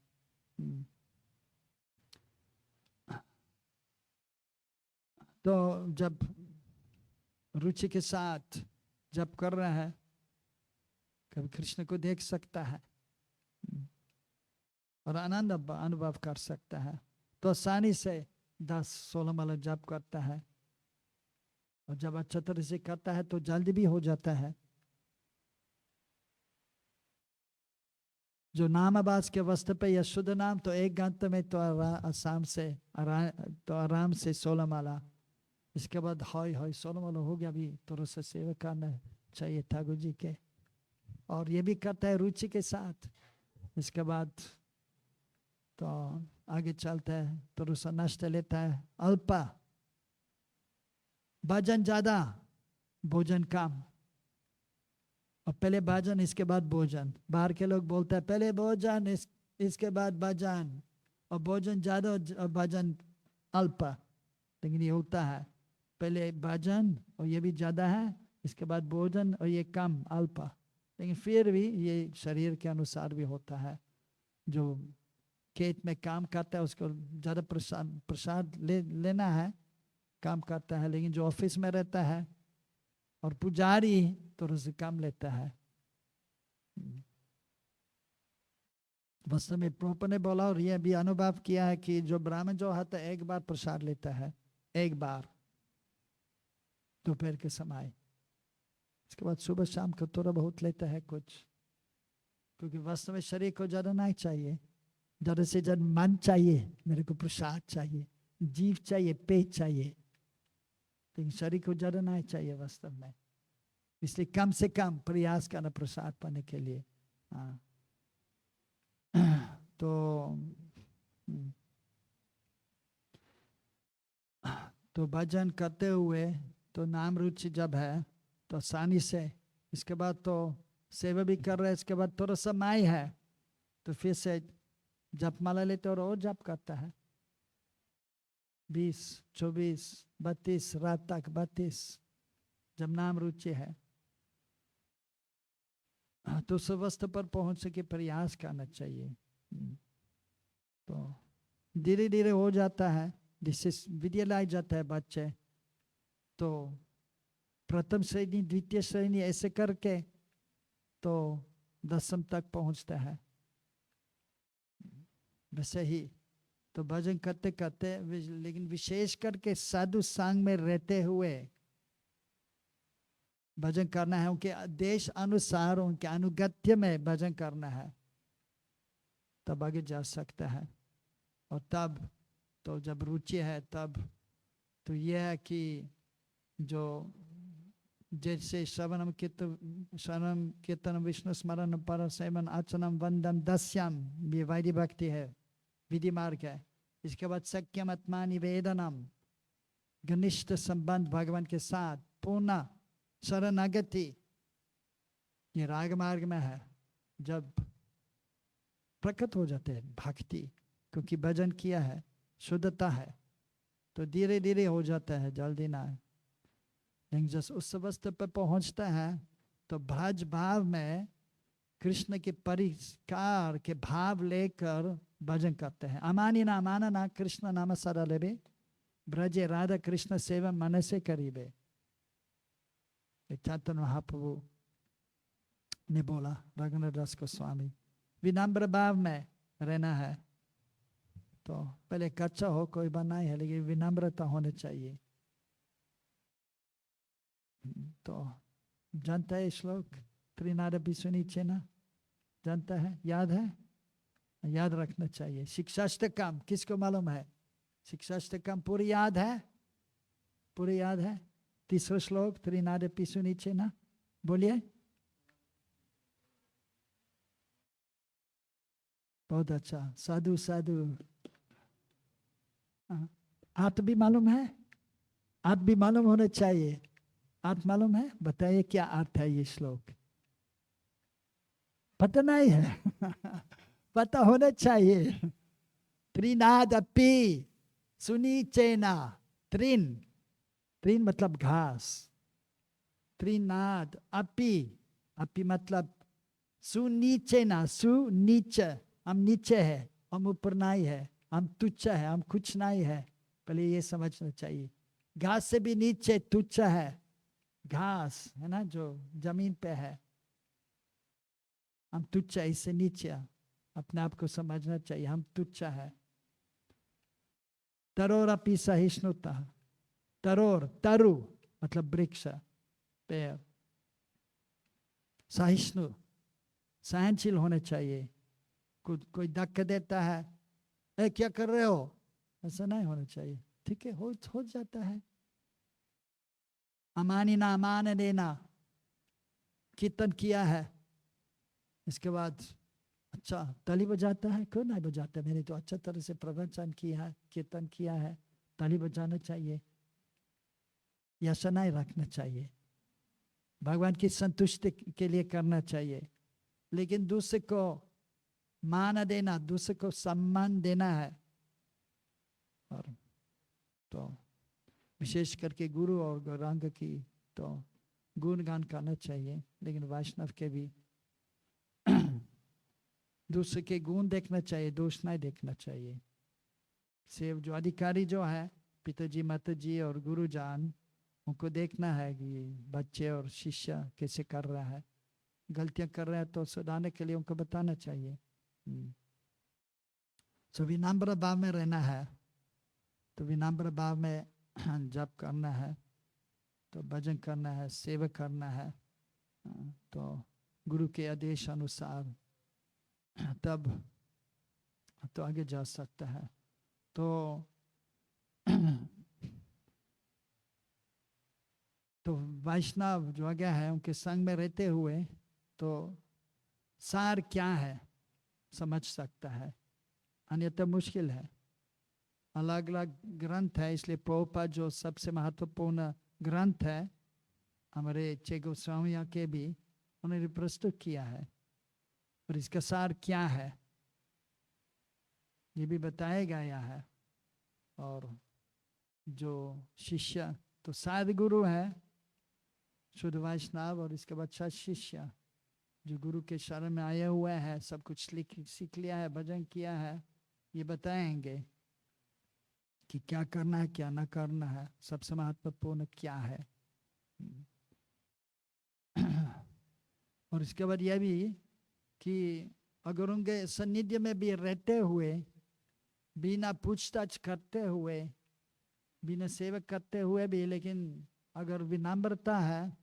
तो जब रुचि के साथ जब कर रहा है, कभी कृष्ण को देख सकता है और आनंद अनुभव कर सकता है। तो आसानी से 10-16 माला जप करता है, और जब अच्छा तरह से करता है तो जल्दी भी हो जाता है। जो नाम आवाज के वस्त्र पे या शुद्ध नाम तो 1 घंटे में तो आराम से 16 माला। इसके बाद हाय हाय 16 माला हो गया, अभी थोड़ा सा सेवा करना चाहिए ठाकुर जी के, और ये भी करता है रुचि के साथ। इसके बाद तो आगे चलता है, थोड़ा सा नाश्ता लेता है, अल्पा भजन ज्यादा भोजन कम, और पहले भजन इसके बाद भोजन। बाहर के लोग बोलते हैं पहले भोजन इसके बाद भजन, और भोजन ज्यादा और भजन अल्प, लेकिन ये होता है पहले भजन और ये भी ज्यादा है, इसके बाद भोजन और ये कम अल्प। लेकिन फिर भी ये शरीर के अनुसार भी होता है। जो खेत में काम करता है उसको ज्यादा प्रसाद लेना है, काम करता है, लेकिन जो ऑफिस में रहता है और पुजारी थोड़ा सा कम लेता है। वास्तव में प्रभुपाद ने बोला, और यह भी अनुभव किया है कि जो ब्राह्मण जो होता है 1 बार प्रसाद लेता है, 1 बार दोपहर के समय, इसके बाद सुबह शाम को थोड़ा बहुत लेता है कुछ, क्योंकि वास्तव में शरीर को ज्यादा नहीं चाहिए, ज्यादा से ज्यादा मन चाहिए, मेरे को प्रसाद चाहिए, जीव चाहिए, पेट चाहिए, लेकिन शरीर को ज्यादा नहीं चाहिए वास्तव में। इसलिए कम से कम प्रयास करना प्रसाद पाने के लिए। हाँ तो भजन करते हुए तो नाम रुचि जब है तो आसानी से, इसके बाद तो सेवा भी कर रहे हैं, इसके बाद थोड़ा समय है तो फिर से जप माला लेते और जप करता है 20, 24, 32 रात तक 32, जब नाम रुचि है तो उस अवस्था पर पहुंचने के प्रयास करना चाहिए। तो धीरे धीरे हो जाता है, जिससे विद्यालय जाता है बच्चे, तो प्रथम श्रेणी द्वितीय श्रेणी ऐसे करके तो 10वीं तक पहुंचता है। वैसे ही तो भजन करते करते, लेकिन विशेष करके साधु संग में रहते हुए भजन करना है, उनके देश अनुसार उनके अनुगत्य में भजन करना है, तब आगे जा सकता है। और तब तो जब रुचि है तब तो यह है कि जो जैसे श्रवणम कीर्तन विष्णु स्मरण पर सेवन आचनम वंदन दस्यम, ये वैदिक भक्ति है, विधि मार्ग है। इसके बाद सक्यम आत्मा निवेदनम, घनिष्ठ संबंध भगवान के साथ, पूर्ण शरणागति, ये राग मार्ग में है। जब प्रकट हो जाते हैं भक्ति, क्योंकि भजन किया है, शुद्धता है, तो धीरे धीरे हो जाता है, जल्दी ना। लेकिन जब उस अवस्था पर पहुंचता है तो भज भाव में कृष्ण के परिष्कार के भाव लेकर भजन करते हैं। अमानी ना माना ना कृष्ण नाम सदा लेबे, ब्रजे राधा कृष्ण सेवा मन से करीबे। चैतन्य महाप्रभु ने बोला रघुनाथ दास गोस्वामी। विनम्र भाव में रहना है तो पहले कच्चा हो कोई बना है, लेकिन विनम्रता होनी चाहिए। तो जानता है श्लोक त्रिनादपि सुनीचेन, जानता है, याद है, याद रखना चाहिए। शिक्षाष्टकम किसको मालूम है? शिक्षाष्टकम पूरी याद है, पूरी याद है। तीसरा श्लोक त्रिनादपि सुनीचेन, बोलिए। बहुत अच्छा, साधु साधु। आप भी मालूम है, आप भी मालूम होना चाहिए। आप मालूम है, बताइए क्या अर्थ है ये श्लोक? पता नहीं है पता होना चाहिए। त्रिनादपि सुनीचेना, त्रिन, त्रिन मतलब घास, त्रिनाद अपि, अपि मतलब सुनीचेना, सु नीचे, हम नीचे है, हम ऊपर नहीं है, हम तुच्छ है, हम कुछ नहीं है। पहले ये समझना चाहिए। घास से भी नीचे तुच्छ है, घास है ना जो जमीन पे है, हम तुच्छ है, इससे नीचे अपने आप को समझना चाहिए, हम तुच्छ है। तरोर अपि सहिष्णुता, तरोर, तरु मतलब वृक्ष, पेड़, सहिष्णु सहनशील होने चाहिए। कोई धक्का देता है, ए क्या कर रहे हो, ऐसा नहीं होना चाहिए। ठीक है, हो जाता है। अमानी ना अमान देना, कीर्तन किया है, इसके बाद अच्छा ताली बजाता है, क्यों नहीं बजाता? मैंने तो अच्छा तरह से प्रवचन किया है, कीर्तन किया है, ताली बजाना चाहिए। ऐसा नहीं रखना चाहिए, भगवान की संतुष्टि के लिए करना चाहिए। लेकिन दूसरे को मान देना, दूसरे को सम्मान देना है। और तो विशेष करके गुरु और गौरांग की तो गुणगान करना चाहिए, लेकिन वैष्णव के भी दूसरे के गुण देखना चाहिए, दोष नहीं देखना चाहिए। सेव जो अधिकारी जो है, पिताजी माताजी और गुरुजान, उनको देखना है कि बच्चे और शिष्य कैसे कर रहा है, गलतियां कर रहे हैं तो सुधारने के लिए उनको बताना चाहिए। सो विनम्र भाव में रहना है, तो विनम्र भाव में जप करना है, तो भजन करना है, सेवा करना है, तो गुरु के आदेश अनुसार तब तो आगे जा सकता है। तो तो वैष्णव जो आगे है उनके संग में रहते हुए तो सार क्या है समझ सकता है, अन्यथा मुश्किल है। अलग अलग ग्रंथ है, इसलिए प्रभुपाद जो सबसे महत्वपूर्ण ग्रंथ है हमारे छह गोस्वामियों के भी, उन्होंने प्रस्तुत किया है, और इसका सार क्या है ये भी बताया गया है। और जो शिष्य तो साध गुरु है, शुद्ध वैष्णव, और इसके बाद साध शिष्य जो गुरु के शरण में आए हुए हैं, सब कुछ सीख लिया है, भजन किया है, ये बताएंगे कि क्या करना है क्या ना करना है, सबसे महत्वपूर्ण क्या है। और इसके बाद यह भी कि अगर उनके सानिध्य में भी रहते हुए, बिना पूछताछ करते हुए, बिना सेवा करते हुए भी, लेकिन अगर विनम्रता है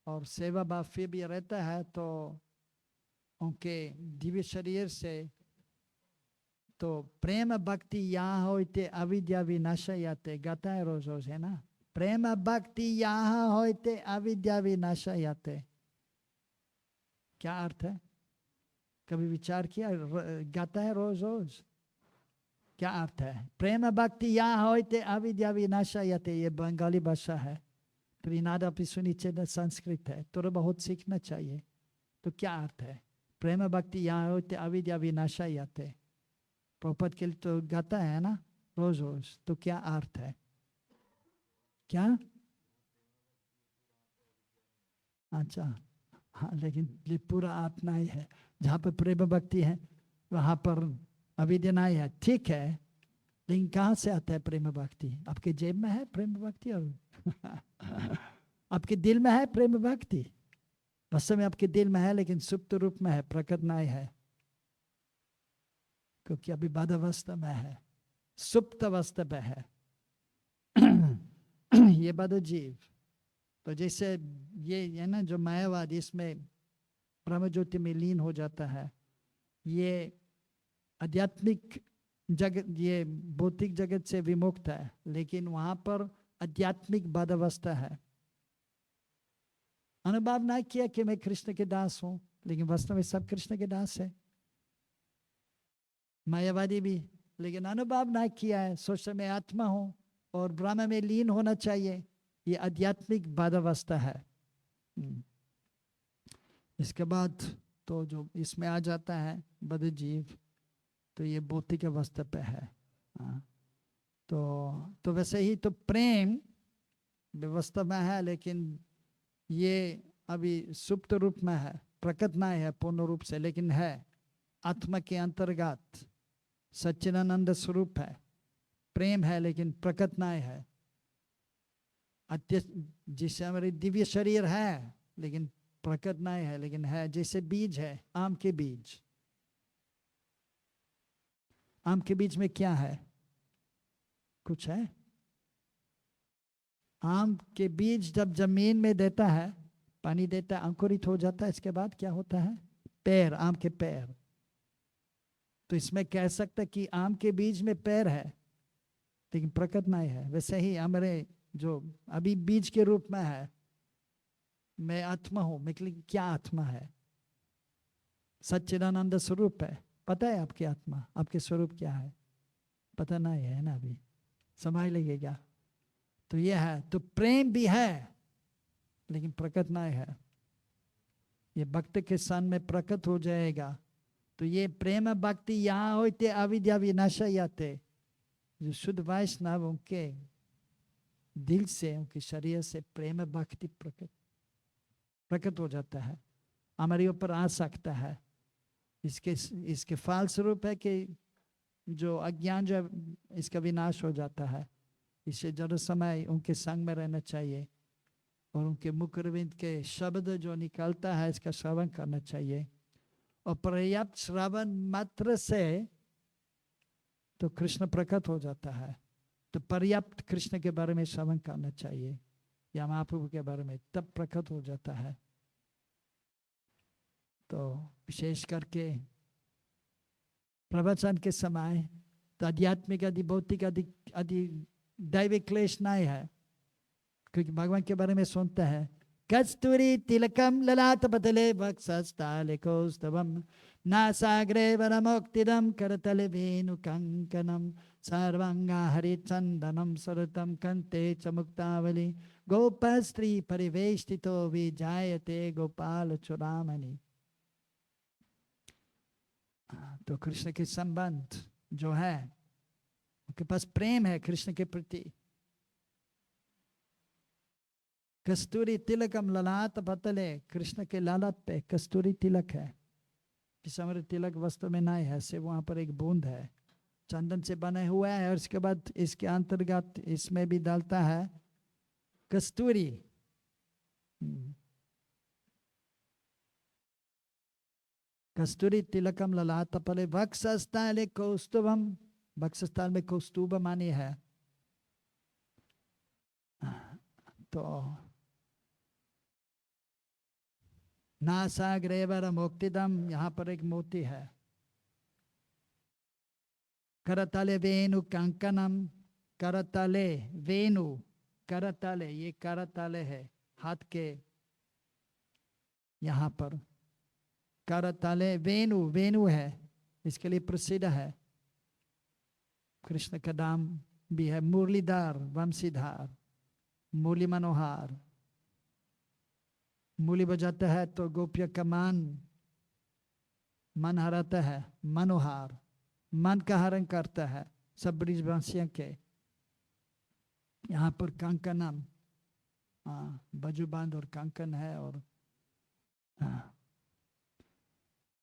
और सेवा भाव फिर भी रहता है, तो उनके दिव्य शरीर से तो प्रेम भक्ति यहाँ होते अविद्या विनाशयते, गाता है रोज रोज, है ना। प्रेम भक्ति यहाँ होते अविद्या विनाशयते, क्या अर्थ है? कभी विचार किया? गाता है रोज रोज, क्या अर्थ है? प्रेम भक्ति यहाँ होते अविद्या विनाशयते, ये बंगाली भाषा है। त्रिनादपि सुनीचेन संस्कृत है, तो बहुत सीखना चाहिए। तो क्या अर्थ है? प्रेम भक्ति यहाँ होते अविद्या विनाशयते, प्रपद के लिए तो गाता है ना रोज रोज, तो क्या अर्थ है? क्या? अच्छा, हाँ, लेकिन ये पूरा आत्मा ही है। जहाँ पर प्रेम भक्ति है वहाँ पर अविद्या नहीं है, ठीक है, लेकिन कहाँ से आता है प्रेम भक्ति? आपके जेब में है प्रेम भक्ति? और आपके दिल में है प्रेम भक्ति? वास्तव में आपके दिल में है, लेकिन सुप्त रूप में है, प्रकट नहीं है, क्योंकि अभी बाध अवस्था में है, सुप्त अवस्था में है। ये बाध जीव। तो जैसे ये है ना, जो मायावाद इसमें ब्रह्म ज्योति में लीन हो जाता है, ये आध्यात्मिक जगत, ये भौतिक जगत से विमुक्त है, लेकिन वहां पर आध्यात्मिक बाध अवस्था है। अनुभव ना किया कि मैं कृष्ण के दास हूं, लेकिन वास्तव में सब कृष्ण के दास है। मायावादी भी, लेकिन अनुभव ना किया है, सोच मैं आत्मा हूं और ब्रह्म में लीन होना चाहिए, ये आध्यात्मिक बाधावस्था है। इसके बाद तो जो इसमें आ जाता है बद्ध जीव, तो ये भौतिक अवस्था पे है। तो वैसे ही तो प्रेम व्यवस्था में है, लेकिन ये अभी सुप्त रूप में है, प्रकट नहीं है पूर्ण रूप से, लेकिन है आत्मा के अंतर्गत, सच्चिदानंद स्वरूप है, प्रेम है, लेकिन प्रकट नहीं है। जिससे हमारे दिव्य शरीर है, लेकिन प्रकट नहीं है, लेकिन है। जैसे बीज है, आम के बीज, आम के बीज में क्या है? कुछ है? आम के बीज जब जमीन में देता है, पानी देता है, अंकुरित हो जाता है, इसके बाद क्या होता है? पैर, आम के पैर। तो इसमें कह सकते कि आम के बीज में पैर है, लेकिन प्रकट नहीं है। वैसे ही हमारे जो अभी बीज के रूप में है, मैं आत्मा हूं, लेकिन क्या आत्मा है? सच्चिदानंद स्वरूप है। पता है आपकी आत्मा, आपके स्वरूप क्या है? पता नहीं है ना, अभी समझ लगेगा। तो यह है, तो प्रेम भी है, लेकिन प्रकट नहीं है। ये भक्त के सन में प्रकट हो जाएगा। तो ये प्रेम भक्ति यहाँ होते अविद्या विनाशयते, जो शुद्ध वैष्णव उनके दिल से, उनके शरीर से प्रेम भक्ति प्रकट हो जाता है, हमारे ऊपर आ सकता है। इसके फल स्वरूप है कि जो अज्ञान जो इसका विनाश हो जाता है। इससे जरूर समय उनके संग में रहना चाहिए और उनके मुखरविंद के शब्द जो निकलता है इसका श्रवण करना चाहिए। और पर्याप्त श्रवण मात्र से तो कृष्ण प्रकट हो जाता है। तो पर्याप्त कृष्ण के बारे में श्रवण करना चाहिए या महाप्रभु के बारे में, तब प्रकट हो जाता है। तो विशेष करके प्रवचन के समय तो आध्यात्मिक आदि भौतिक आदि दैविक क्लेश नहीं है, क्योंकि भगवान के बारे में सुनते हैं। कस्तूरी तिलकम ललाट बदले वक्षस्थले कौस्तभम नासाग्रे वरमोक्तिदम करतले वेणु कंकनम सर्वांगा हरिचंदनम सरतम कंते च मुक्तावली गोपस्त्री परिवेष्टितो विजायते गोपाल चूड़ामणि। तो कृष्ण के संबंध जो है, उनके पास प्रेम है कृष्ण के प्रति। कस्तूरी तिलकम ललाट पतले, कृष्ण के लालत पे कस्तूरी तिलक है। जिस हमारे तिलक वस्तु में नहीं है, सिर्फ वहां पर एक बूंद है, चंदन से बने हुआ है, और इसके बाद इसके अंतर्गत इसमें भी डालता है कस्तूरी। कस्तूरी तिलकम ललाट पतले वक्षस्थले कौस्तुभम, वक्षस्थल में कौस्तुभ मानी है। तो नासाग्रेवर मोक्तिदम, यहाँ पर एक मोती है। करतले वेणु कंकनम, करतले वेणु, करतले, ये करतले है हाथ के यहाँ पर। करतले वेणु, वेणु है, इसके लिए प्रसिद्ध है। कृष्ण का नाम भी है मुरलीधर, वंशीधर, मुरली मनोहर। मूली बजाता है तो गोपिया का मन हराता है, मनोहार, मन का हरण करता है सब ब्रिजवासियों के। यहाँ पर कंकनम, बाजूबंद और कंकन है, और हाँ,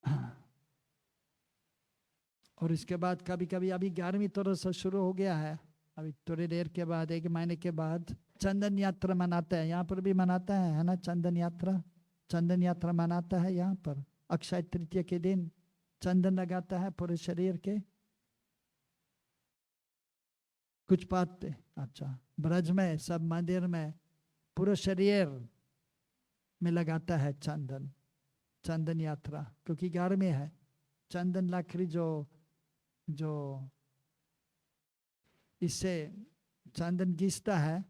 हाँ। और इसके बाद कभी कभी अभी 11वीं तरह से शुरू हो गया है, अभी थोड़ी देर के बाद 1 महीने के बाद चंदन यात्रा मनाते हैं, यहाँ पर भी मनाता है ना, चंदन यात्रा। चंदन यात्रा मनाता है यहाँ पर, अक्षय तृतीया के दिन चंदन लगाता है पूरे शरीर के। कुछ बात, अच्छा, ब्रज में सब मंदिर में पूरे शरीर में लगाता है चंदन, चंदन यात्रा, क्योंकि गर्मी है। चंदन लकड़ी जो इससे चंदन घिसता है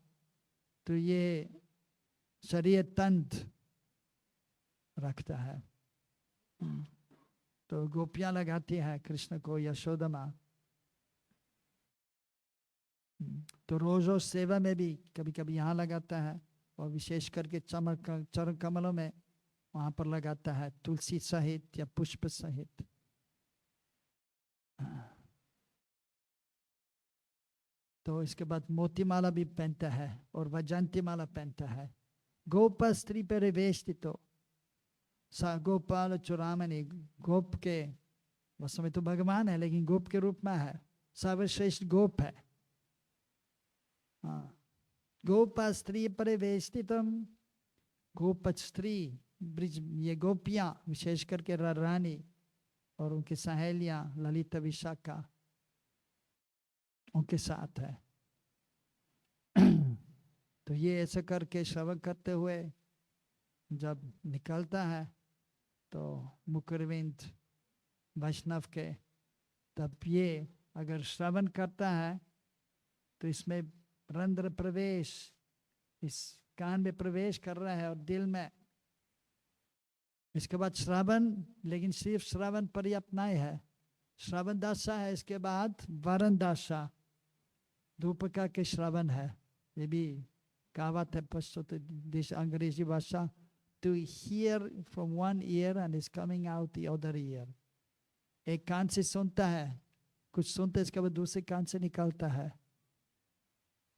तो ये शरीर तंत्र रखता है। तो गोपियां लगाती है कृष्ण को, यशोदा माँ। तो रोज रोज सेवा में भी कभी कभी यहाँ लगाता है, और विशेष करके चरण कमलों में वहां पर लगाता है, तुलसी सहित या पुष्प सहित। तो इसके बाद मोती माला भी पहनता है और वैजयंती माला पहनता है। गोप स्त्री परिवेष्टितो सा गोपाल चुरामणि, गोप के वैसे में तो भगवान है लेकिन गोप के रूप में है, सर्वश्रेष्ठ गोप है। हाँ, गोप स्त्री परिवेष्टितम, गोप स्त्री ब्रिज, ये गोपियां विशेष करके रानी और उनकी सहेलियां ललिता विशाखा उनके साथ है। तो ये ऐसे करके श्रवण करते हुए जब निकलता है तो मुकरविंद वैष्णव के, तब ये अगर श्रवण करता है तो इसमें रंध्र प्रवेश, इस कान में प्रवेश कर रहा है और दिल में। इसके बाद श्रवण, लेकिन सिर्फ श्रवण पर्याप्त नहीं है, श्रवण दशा है, इसके बाद वरण दशा, धूपका के श्रवण है। ये भी कहावत है पश्चिम देश अंग्रेजी भाषा, to hear from one ear and is coming out the other ear. एक कान से सुनता है, कुछ सुनते इसके बाद दूसरे कान से निकलता है,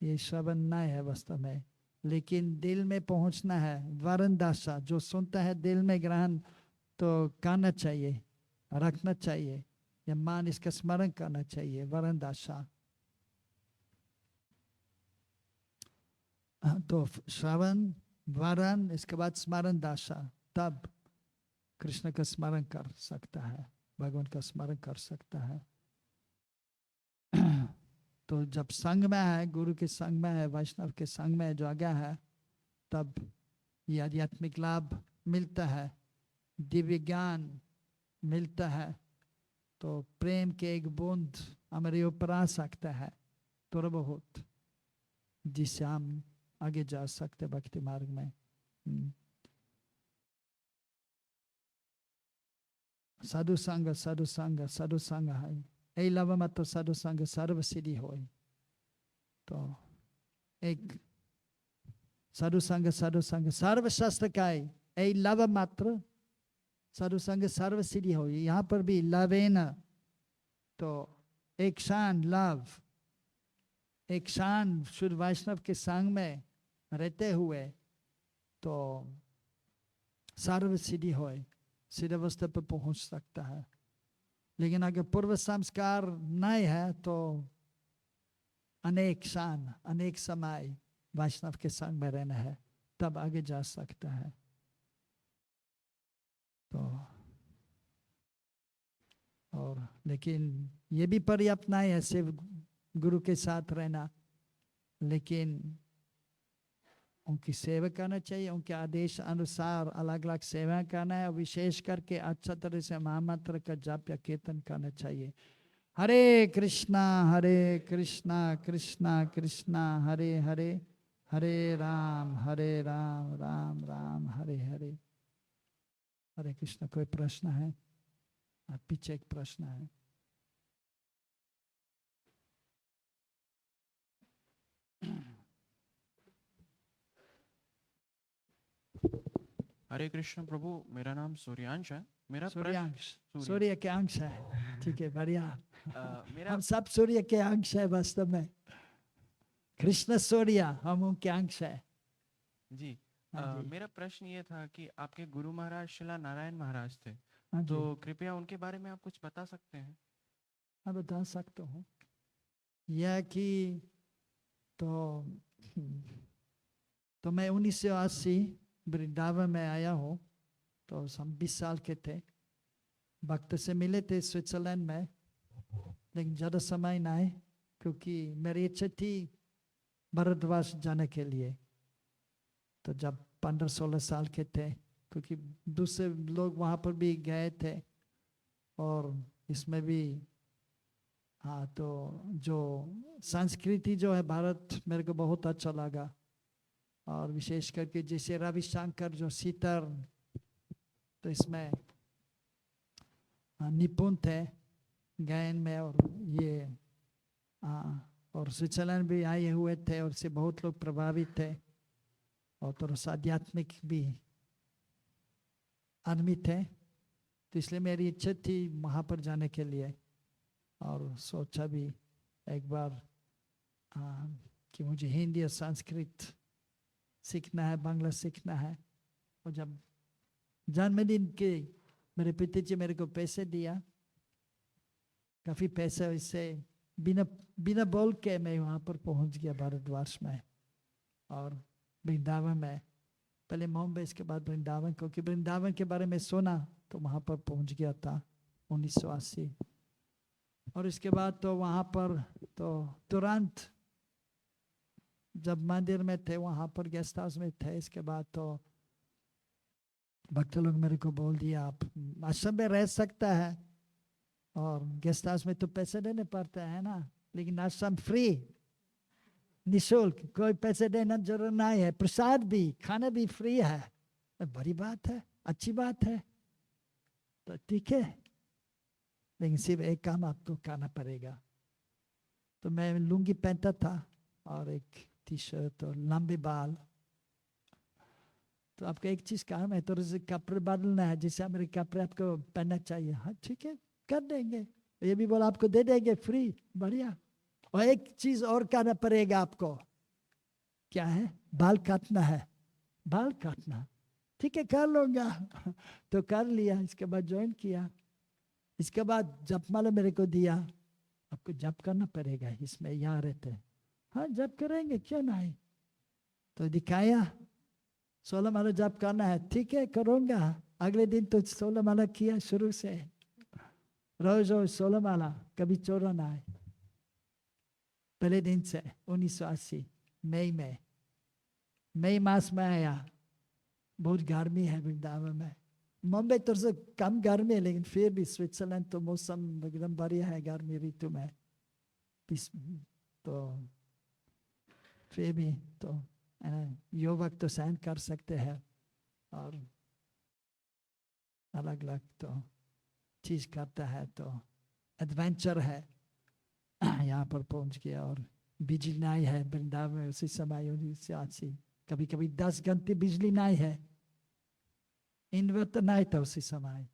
ये श्रवण नहीं है वास्तव में। लेकिन दिल में पहुंचना है, वरण दशा, जो सुनता है दिल में ग्रहण तो करना चाहिए, रखना चाहिए, या मान इसका स्मरण करना चाहिए, वरण दशा। तो श्रवण, वरण, इसके बाद स्मरण दशा, तब कृष्ण का स्मरण कर सकता है, भगवान का स्मरण कर सकता है। तो जब संग में है, गुरु के संग में है, वैष्णव के संग में जो आज्ञा है, तब ये आध्यात्मिक लाभ मिलता है, दिव्य ज्ञान मिलता है। तो प्रेम के एक बूंद हमारे ऊपर आ सकता है थोड़ा बहुत, जिससे हम आगे जा सकते भक्ति मार्ग में। साधु संग साधु संग साधु संग है, यही लव मत साधु संग सर्व सिद्धि हो। तो एक साधु संग सर्व शास्त्र का है, यही लव मात्र साधु संग सर्व सिद्धि हो। यहाँ पर भी लवेन, तो एक क्षण लव, एक क्षण शुद्ध वैष्णव के संग में रहते हुए तो सर्व सिद्धि हो, सिद्ध अवस्था पर पहुंच सकता है। लेकिन अगर पूर्व संस्कार नहीं है तो अनेक क्षण, अनेक समय वैष्णव के संग में रहना है, तब आगे जा सकता है। तो और लेकिन ये भी पर्याप्त नहीं है सिर्फ गुरु के साथ रहना, लेकिन उनकी सेवा करना चाहिए, उनके आदेश अनुसार अलग अलग सेवा करना है, विशेष करके अच्छा तरह से महामंत्र का जाप या कीर्तन करना चाहिए। हरे कृष्णा कृष्णा कृष्णा हरे हरे, हरे राम राम राम हरे हरे। हरे कृष्ण। कोई प्रश्न है? पीछे एक प्रश्न है। हरे कृष्ण प्रभु, मेरा नाम सूर्यांश है। मेरा सूर्यांश, सूर्य के अंश है, ठीक है, बढ़िया। मेरा हम सब सूर्य के अंश है वास्तव में, कृष्ण सूर्य हम उनके अंश है जी। हाँ जी, मेरा प्रश्न ये था कि आपके गुरु महाराज शिला नारायण महाराज थे, हाँ तो जी, कृपया उनके बारे में आप कुछ बता सकते हैं? मैं बता सकता हूँ। यह कि तो तो मैं 1980 वृंदावन में आया हूँ। तो हम 20 साल के थे। भक्त से मिले थे स्विट्जरलैंड में, लेकिन ज़्यादा समय नहीं, क्योंकि मेरी इच्छा थी भारतवर्ष जाने के लिए। तो जब 15-16 साल के थे, क्योंकि दूसरे लोग वहाँ पर भी गए थे, और इसमें भी हाँ, तो जो संस्कृति जो है भारत, मेरे को बहुत अच्छा लगा। और विशेष करके जैसे रविशंकर जो सितार, तो इसमें निपुण थे गायन में। और ये और स्विट्जरलैंड भी आए हुए थे, और से बहुत लोग प्रभावित थे, और थोड़ा सा आध्यात्मिक भी आदमी थे। तो इसलिए मेरी इच्छा थी वहाँ पर जाने के लिए, और सोचा भी एक बार कि मुझे हिंदी और संस्कृत सीखना है, बांग्ला सीखना है। और जब जन्मदिन के मेरे पिताजी मेरे को पैसे दिया, काफ़ी पैसे, इससे बिना बिना बोल के मैं वहाँ पर पहुँच गया भारतवर्ष में और वृंदावन में। पहले मुंबई, इसके बाद वृंदावन, क्योंकि वृंदावन के बारे में सुना तो वहाँ पर पहुँच गया था 1980। और इसके बाद तो वहाँ पर तो तुरंत जब मंदिर में थे वहाँ पर गेस्ट हाउस में थे, इसके बाद तो भक्त लोग मेरे को बोल दिया आप आश्रम में रह सकता है, और गेस्ट हाउस में तो पैसे देने पड़ते हैं ना, लेकिन आश्रम फ्री, निःशुल्क, कोई पैसे देना जरूर नहीं है, प्रसाद भी, खाना भी फ्री है। बड़ी बात है, अच्छी बात है, तो ठीक है, लेकिन सिर्फ एक काम आपको करना पड़ेगा। तो मैं लुंगी पहनता था और एक टी शर्ट और लंबे बाल। तो आपको एक चीज काम है, थोड़े से कपड़े बदलना है, जैसे मेरे कपड़े आपको पहनना चाहिए। हाँ ठीक है, कर देंगे। ये भी बोला आपको दे देंगे फ्री, बढ़िया। और एक चीज और करना पड़ेगा आपको, क्या है? बाल काटना है, बाल काटना। ठीक है, कर लूंगा। तो कर लिया, इसके बाद ज्वाइन किया। इसके बाद जपमाला मेरे को दिया, आपको जप करना पड़ेगा इसमें, यहाँ रहते। हाँ जप करेंगे, क्यों नहीं। तो दिखाया 16 माला जप करना है, ठीक है करूँगा। अगले दिन तो 16 माला किया शुरू से, रोज रोज 16 माला, कभी छोड़ा ना है। पहले दिन से 1980 मई मास में आया। बहुत गर्मी है वृंदावन में। मुंबई तो से कम गर्मी है, लेकिन फिर भी स्विट्जरलैंड तो मौसम एकदम बढ़िया है गर्मी ऋतु में। तो फिर भी तो युवक तो सहन कर सकते हैं, और अलग अलग तो चीज करता है, तो एडवेंचर है। यहाँ पर पहुंच गया, और बिजली नहीं है वृंदावन में उसी समय 1980। कभी कभी 10 घंटे बिजली नहीं है, इन्वर्टर नहीं था उसी समय।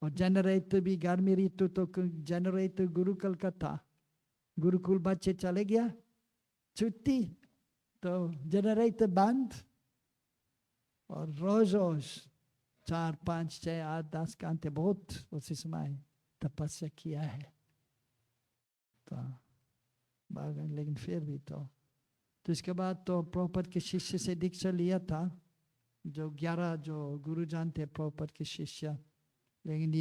और जनरेटर भी गर्मी ऋतु, तो जनरेटर गुरुकुल का था। गुरुकुल बच्चे चले गया छुट्टी, तो जनरेटर बंद, और रोज रोज 4, 5, 6, 8, 10 घंटे बहुत उसी समय तपस्या किया है। तो लेकिन फिर भी तो इसके बाद तो प्रभुपाद के शिष्य से दीक्षा लिया था, जो 11 जो गुरुजन थे प्रभुपाद के शिष्य। लेकिन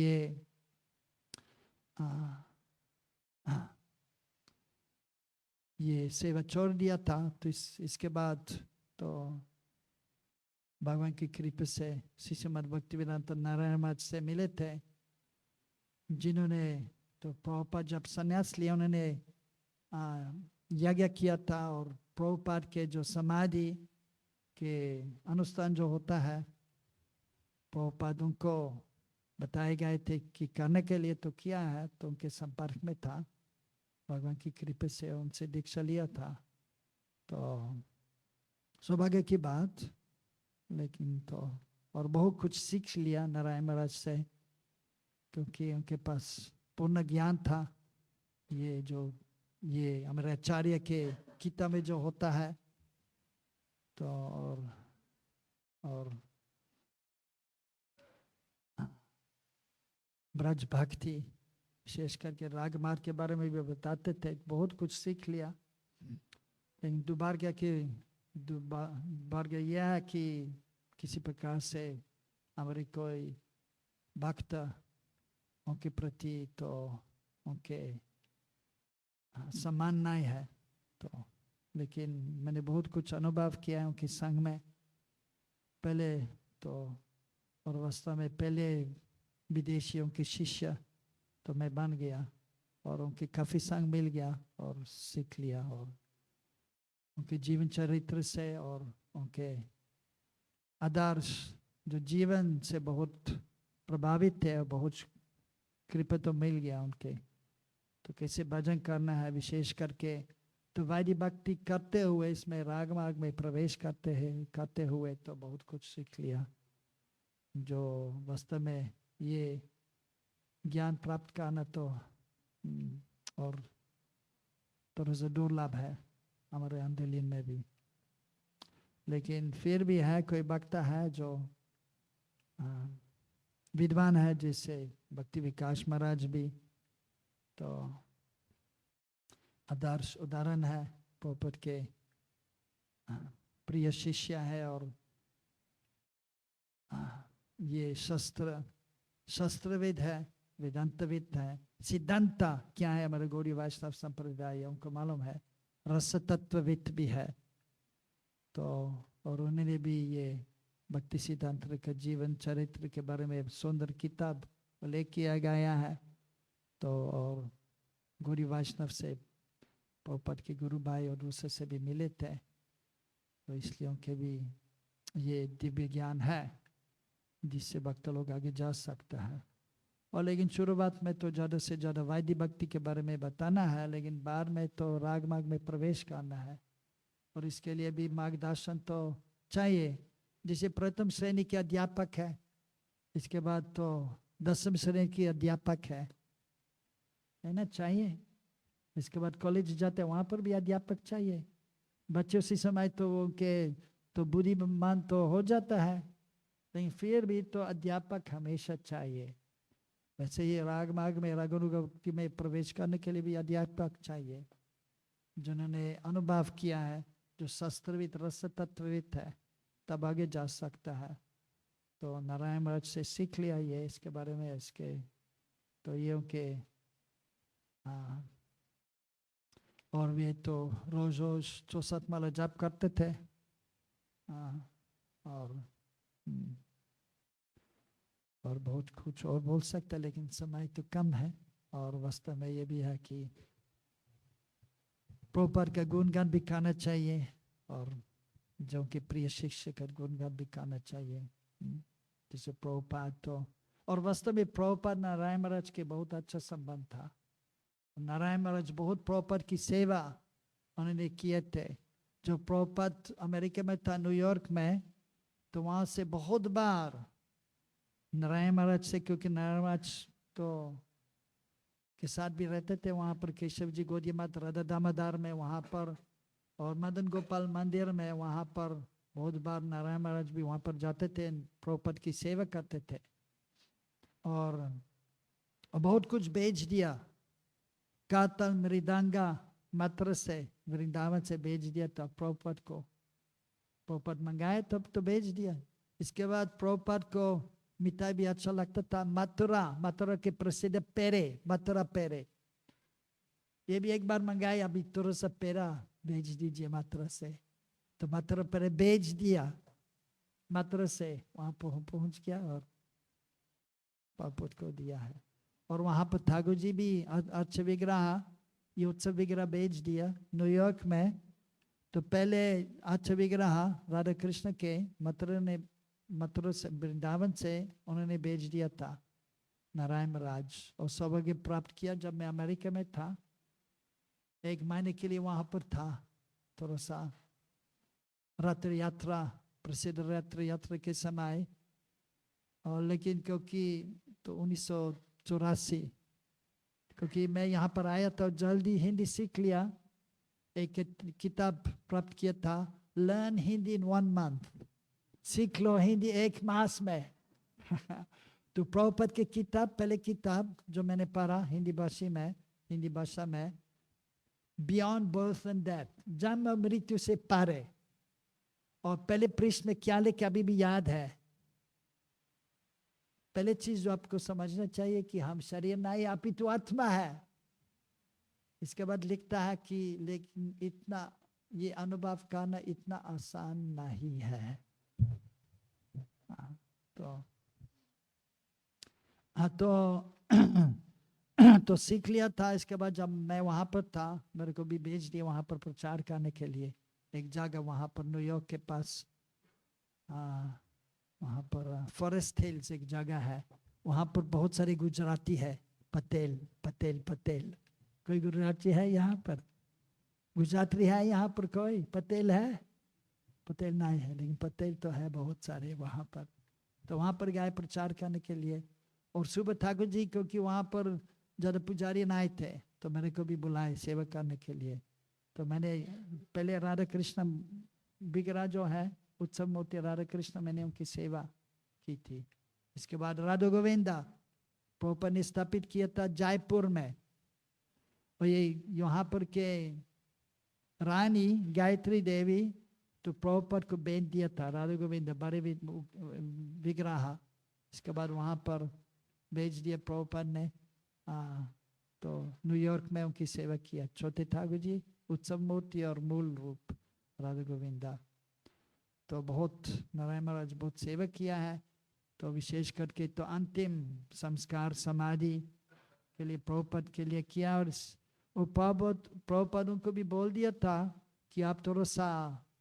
ये सेवा छोड़ दिया था। तो इसके बाद तो भगवान की कृपा से श्रीमद् भक्तिवेदांत नारायण महाराज से मिले थे, जिन्होंने तो प्रभुपाद जब संन्यास लिया उन्होंने यज्ञ किया था, और प्रभुपाद के जो समाधि के अनुष्ठान जो होता है, प्रभुपाद उनको बताए गए थे कि करने के लिए, तो किया है। तो उनके संपर्क में था, भगवान की कृपा से उनसे दीक्षा लिया था। तो सौभाग्य की बात, लेकिन तो और बहुत कुछ सीख लिया नारायण महाराज से, क्योंकि उनके पास पूर्ण ज्ञान था। ये हमारे आचार्य के गीता में जो होता है, तो और ब्रज भक्ति विशेष करके राग मार्ग के बारे में भी बताते थे, बहुत कुछ सीख लिया। लेकिन दुर्भाग्य यह है कि किसी प्रकार से हमारे कोई भक्त उनके प्रति तो उनके सम्मान नहीं है। तो लेकिन मैंने बहुत कुछ अनुभव किया है उनके संग में पहले तो, और वास्तव में पहले विदेशियों के शिष्य तो मैं बन गया और उनके काफ़ी संग मिल गया और सीख लिया, और उनके जीवन चरित्र से और उनके आदर्श जो जीवन से बहुत प्रभावित थे और बहुत कृपा तो मिल गया उनके। तो कैसे भजन करना है विशेष करके तो वैदिक भक्ति करते हुए इसमें राग मार्ग में प्रवेश करते हुए तो बहुत कुछ सीख लिया, जो वास्तव में ये ज्ञान प्राप्त करना तो और थोड़ा सा दुर्लभ है हमारे आंदोलन में भी। लेकिन फिर भी है कोई वक्ता है जो विद्वान है, जैसे भक्ति विकास महाराज भी तो आदर्श उदाहरण है, प्रभुपाद के प्रिय शिष्य है, और ये शस्त्रविद है, वेदांतविद है। सिद्धांत क्या है हमारे गौड़ी वैष्णव संप्रदाय उनको मालूम है, रस तत्वविद भी है। तो और उन्होंने भी ये भक्ति सिद्धांत का जीवन चरित्र के बारे में सुंदर किताब लेख किया गया है। तो और गौड़ी वैष्णव से प्रभुपाद के गुरु भाई और दूसरे से भी मिले थे, तो इसलिए उनके भी ये दिव्य ज्ञान है जिससे भक्त लोग आगे जा सकता है। और लेकिन शुरुआत में तो ज़्यादा से ज़्यादा वैदिक भक्ति के बारे में बताना है, लेकिन बाद में तो राग मार्ग में प्रवेश करना है, और इसके लिए भी मार्गदर्शन तो चाहिए। जैसे प्रथम श्रेणी के अध्यापक है, इसके बाद तो 10वीं श्रेणी की अध्यापक है ना, चाहिए। इसके बाद कॉलेज जाते हैं वहाँ पर भी अध्यापक चाहिए। बच्चे उसी समय तो उनके तो बुद्धिमान तो हो जाता है, लेकिन फिर भी तो अध्यापक हमेशा चाहिए। वैसे ही राग मार्ग में रागानुगति में प्रवेश करने के लिए भी अध्यापक चाहिए, जिन्होंने अनुभव किया है, जो शास्त्रविद रस तत्वविद है, तब आगे जा सकता है। तो नारायण महाराज से सीख लिया ये इसके बारे में, इसके तो ये उनके और वे तो रोज रोज 64 माला जाप करते थे। और बहुत कुछ और बोल सकते, लेकिन समय तो कम है। और वास्तव में ये भी है कि प्रभुपाद का गुणगान भी गाना चाहिए, और जो उनके प्रिय शिष्य का गुणगान भी गाना चाहिए, जैसे प्रभुपाद तो। और वास्तव में प्रभुपाद नारायण महाराज के बहुत अच्छा संबंध था। नारायण महाराज बहुत प्रभुपाद की सेवा उन्होंने किए थे। जो प्रभुपाद अमेरिका में था, न्यूयॉर्क में, तो वहाँ से बहुत बार नारायण महाराज से, क्योंकि नारायण महाराज तो के साथ भी रहते थे वहाँ पर, केशव जी गोदी माता राधा दामोदर में वहाँ पर, और मदन गोपाल मंदिर में वहाँ पर बहुत बार नारायण महाराज भी वहाँ पर जाते थे, प्रभुपाद की सेवा करते थे। और बहुत कुछ भेज दिया, कातल मृदंगा मात्र से वृंदावन से भेज दिया था प्रभुपाद को। प्रभुपाद मंगाए तब तो भेज दिया। इसके बाद प्रभुपाद को मिठाई भी अच्छा लगता था, मथुरा के प्रसिद्ध पेड़े, मथुरा पेड़े, ये भी एक बार मंगाए, अभी थोड़ा सा पेड़ा भेज दीजिए मथुरा से। तो मथुरा पेड़े भेज दिया, मथुरा से वहाँ पहुँच गया और प्रभुपाद को दिया है। और वहाँ पर ठाकुर जी भी अर्च विग्रह, ये उत्सव विग्रह भेज दिया न्यूयॉर्क में। तो पहले अर्च विग्रह राधा कृष्ण के मथुरा से वृंदावन से उन्होंने भेज दिया था नारायण महाराज, और सौभाग्य प्राप्त किया जब मैं अमेरिका में था, 1 महीने के लिए वहाँ पर था। थोड़ा सा रथ यात्रा, प्रसिद्ध रथ यात्रा के समय, और लेकिन क्योंकि तो 1984, क्योंकि मैं यहाँ पर आया तो जल्दी हिंदी सीख लिया, एक किताब प्राप्त किया था learn Hindi in 1 month. सीख लो हिंदी 1 मास में. तो प्रभुपाद की किताब, पहले किताब जो मैंने पढ़ा हिंदी भाषा में, बियॉन्ड बर्थ एंड डेथ, जन्म और मृत्यु से पारे. और पहले पृष्ठ में क्या लिखे अभी भी याद है. पहले चीज जो आपको समझना चाहिए कि हम शरीर नहीं अपितु आत्मा है. इसके बाद लिखता है कि लेकिन इतना ये अनुभव करना इतना आसान नहीं है. तो सीख लिया था. इसके बाद जब मैं वहां पर था, मेरे को भी भेज दिया वहां पर प्रचार करने के लिए. एक जगह वहां पर न्यूयॉर्क के पास, वहां पर फॉरेस्ट हिल्स एक जगह है. वहां पर बहुत सारे गुजराती है. पटेल पटेल पटेल. कोई गुजराती है यहाँ पर? गुजराती है यहाँ पर कोई? पटेल है? पटेल नहीं है, लेकिन पटेल तो है बहुत सारे वहां पर. तो वहां पर गए प्रचार करने के लिए. और सुबह ठाकुर जी, क्योंकि वहां पर ज़्यादा पुजारी नहीं थे, तो मेरे को भी बुलाए सेवा करने के लिए. तो मैंने पहले राधा कृष्ण बिगड़ा जो है उत्सव मूर्ति राधा कृष्ण, मैंने उनकी सेवा की थी. इसके बाद राधा गोविंदा प्रभुपाद ने स्थापित किया था जयपुर में. और ये यहाँ पर के रानी गायत्री देवी तो प्रभुपाद को बेच दिया था राधा गोविंद बड़े विग्रह. इसके बाद वहाँ पर बेच दिया प्रभुपाद ने. तो न्यूयॉर्क में उनकी सेवा किया. छोटे ठाकुर जी, उत्सव मूर्ति और मूल रूप राधा गोविंदा. तो बहुत नारायण महाराज बहुत सेवा किया है. तो विशेष करके तो अंतिम संस्कार समाधि के लिए प्रभुपाद के लिए किया. और प्रभुपाद उनको भी बोल दिया था कि आप थोड़ा सा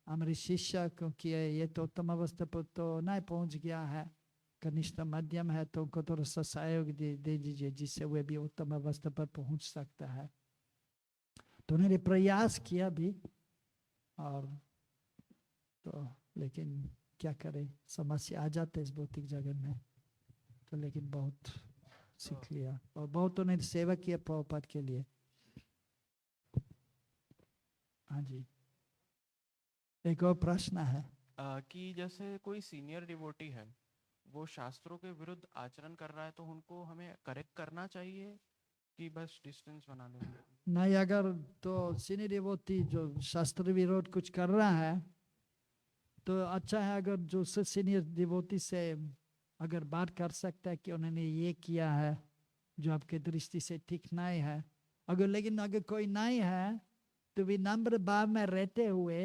हमारे शिष्य, क्योंकि ये तो उत्तम अवस्था पर तो नहीं पहुंच गया है, कनिष्ठ मध्यम है, तो उनको थोड़ा सा सहयोग दे दीजिए जिससे वे भी उत्तम अवस्था पर पहुंच सकता है. तो उन्होंने प्रयास किया भी. और तो लेकिन क्या करें, समस्या आ जाते इस भौतिक जगत में. तो लेकिन बहुत सीख लिया और बहुत उन्होंने सेवा किया प्रभुपाद के लिए. हाँ जी, एक और प्रश्न है कि जैसे कोई सीनियर डिवोटी है, वो शास्त्रों के विरुद्ध आचरण कर रहा है, तो उनको हमें करेक्ट करना चाहिए कि बस डिस्टेंस बना लें? नहीं, अगर तो सीनियर डिवोटी जो शास्त्र विरोध कुछ कर रहा है तो अच्छा है. अगर जो सीनियर डिवोटी से अगर बात कर सकता है कि उन्होंने ये किया है जो आपके दृष्टि से ठीक नहीं है. लेकिन अगर कोई नहीं है तो विनम्र भाव में रहते हुए